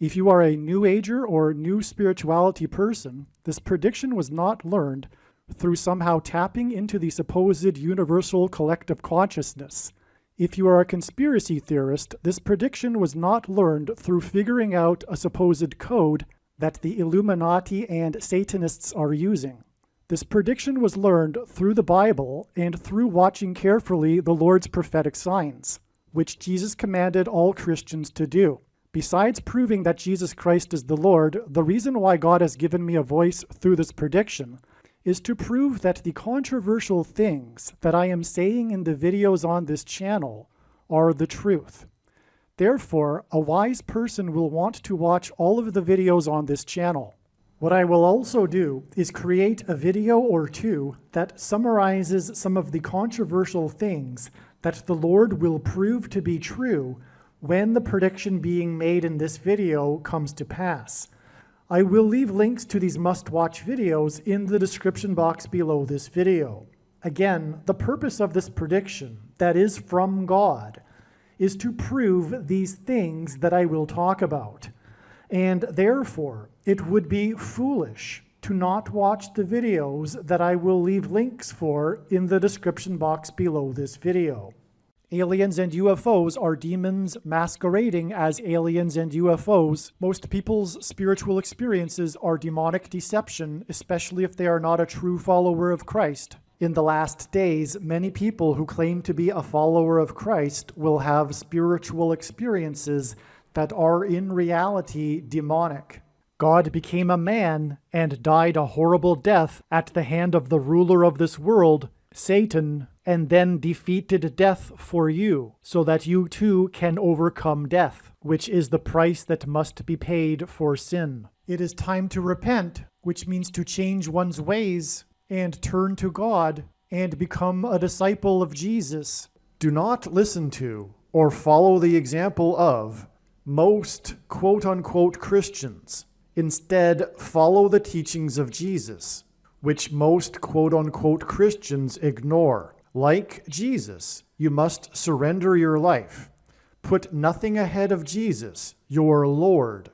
If you are a New Ager or New Spirituality person, this prediction was not learned through somehow tapping into the supposed universal collective consciousness. If you are a conspiracy theorist, this prediction was not learned through figuring out a supposed code that the Illuminati and Satanists are using. This prediction was learned through the Bible and through watching carefully the Lord's prophetic signs, which Jesus commanded all Christians to do. Besides proving that Jesus Christ is the Lord, the reason why God has given me a voice through this prediction is to prove that the controversial things that I am saying in the videos on this channel are the truth. Therefore, a wise person will want to watch all of the videos on this channel. What I will also do is create a video or two that summarizes some of the controversial things that the Lord will prove to be true when the prediction being made in this video comes to pass. I will leave links to these must-watch videos in the description box below this video. Again, the purpose of this prediction, that is from God, is to prove these things that I will talk about. And therefore, it would be foolish to not watch the videos that I will leave links for in the description box below this video. Aliens and UFOs are demons masquerading as aliens and UFOs. Most people's spiritual experiences are demonic deception, especially if they are not a true follower of Christ. In the last days, many people who claim to be a follower of Christ will have spiritual experiences that are in reality demonic. God became a man and died a horrible death at the hand of the ruler of this world, Satan, and then defeated death for you, so that you too can overcome death, which is the price that must be paid for sin. It is time to repent, which means to change one's ways and turn to God and become a disciple of Jesus. Do not listen to or follow the example of most quote-unquote Christians. Instead, follow the teachings of Jesus, which most quote-unquote Christians ignore. Like Jesus, you must surrender your life. Put nothing ahead of Jesus, your Lord.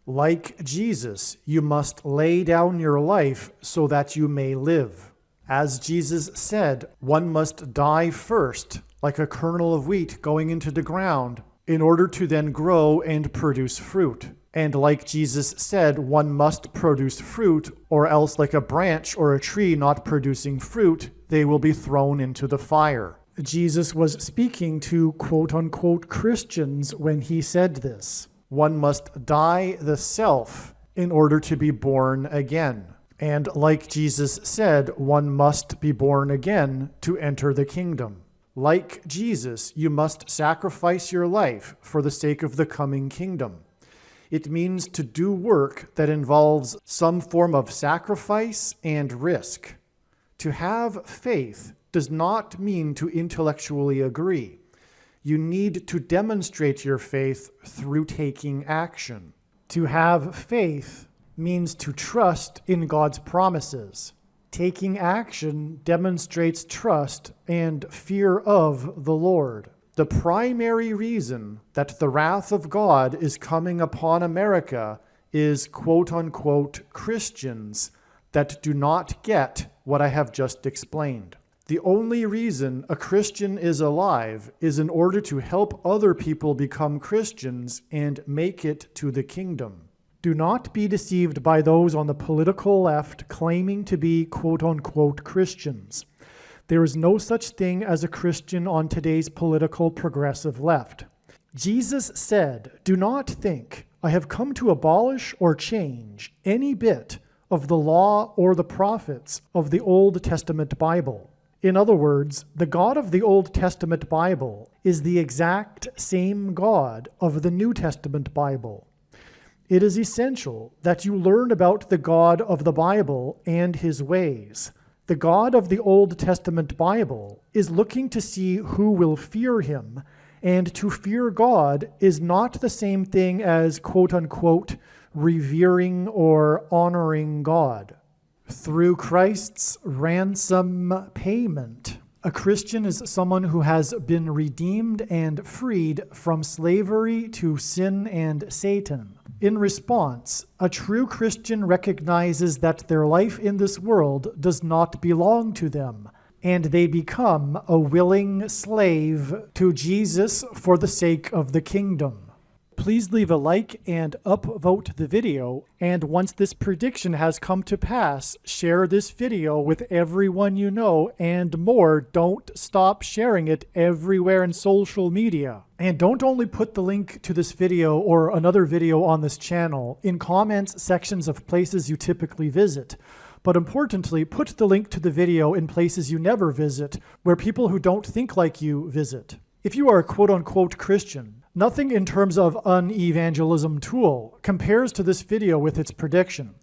Like Jesus, you must lay down your life so that you may live. As Jesus said, one must die first, like a kernel of wheat going into the ground, in order to then grow and produce fruit. And like Jesus said, one must produce fruit, or else like a branch or a tree not producing fruit, they will be thrown into the fire. Jesus was speaking to quote-unquote Christians when he said this. One must die the self in order to be born again. And like Jesus said, one must be born again to enter the kingdom. Like Jesus, you must sacrifice your life for the sake of the coming kingdom. It means to do work that involves some form of sacrifice and risk. To have faith does not mean to intellectually agree. You need to demonstrate your faith through taking action. To have faith means to trust in God's promises. Taking action demonstrates trust and fear of the Lord. The primary reason that the wrath of God is coming upon America is quote-unquote Christians that do not get what I have just explained. The only reason a Christian is alive is in order to help other people become Christians and make it to the kingdom. Do not be deceived by those on the political left claiming to be quote-unquote Christians. There is no such thing as a Christian on today's political progressive left. Jesus said, "Do not think I have come to abolish or change any bit of the law or the prophets of the Old Testament Bible." In other words, the God of the Old Testament Bible is the exact same God of the New Testament Bible. It is essential that you learn about the God of the Bible and his ways. The God of the Old Testament Bible is looking to see who will fear him, and to fear God is not the same thing as quote-unquote revering or honoring God. Through Christ's ransom payment, a Christian is someone who has been redeemed and freed from slavery to sin and Satan. In response, a true Christian recognizes that their life in this world does not belong to them, and they become a willing slave to Jesus for the sake of the kingdom. Please leave a like and upvote the video, and once this prediction has come to pass, share this video with everyone you know, and more, don't stop sharing it everywhere in social media. And don't only put the link to this video or another video on this channel in comments sections of places you typically visit, but importantly, put the link to the video in places you never visit, where people who don't think like you visit. If you are a quote-unquote Christian, nothing in terms of an evangelism tool compares to this video with its prediction.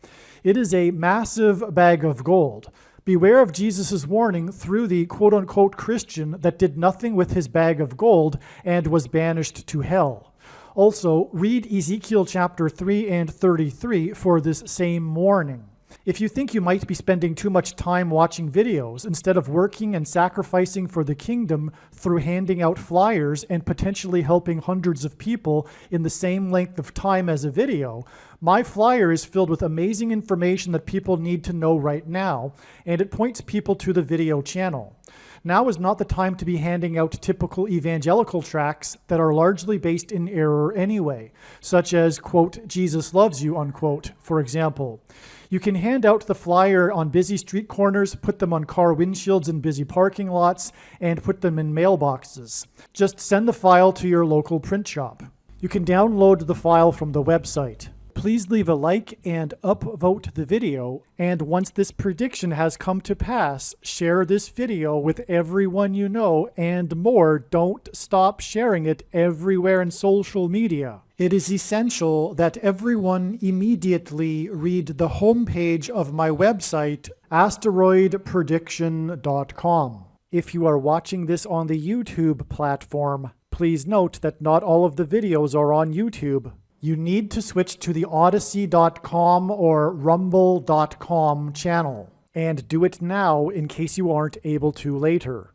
It is a massive bag of gold. Beware of Jesus' warning through the quote-unquote Christian that did nothing with his bag of gold and was banished to hell. Also, read Ezekiel chapter 3 and 33 for this same warning. If you think you might be spending too much time watching videos instead of working and sacrificing for the kingdom through handing out flyers and potentially helping hundreds of people in the same length of time as a video, my flyer is filled with amazing information that people need to know right now, and it points people to the video channel. Now is not the time to be handing out typical evangelical tracts that are largely based in error anyway, such as, quote, Jesus loves you, unquote, for example. You can hand out the flyer on busy street corners, put them on car windshields in busy parking lots, and put them in mailboxes. Just send the file to your local print shop. You can download the file from the website. Please leave a like and upvote the video, and once this prediction has come to pass, share this video with everyone you know, and more, don't stop sharing it everywhere in social media. It is essential that everyone immediately read the homepage of my website, asteroidprediction.com. If you are watching this on the YouTube platform, please note that not all of the videos are on YouTube. You need to switch to the Odyssey.com or Rumble.com channel, and do it now in case you aren't able to later.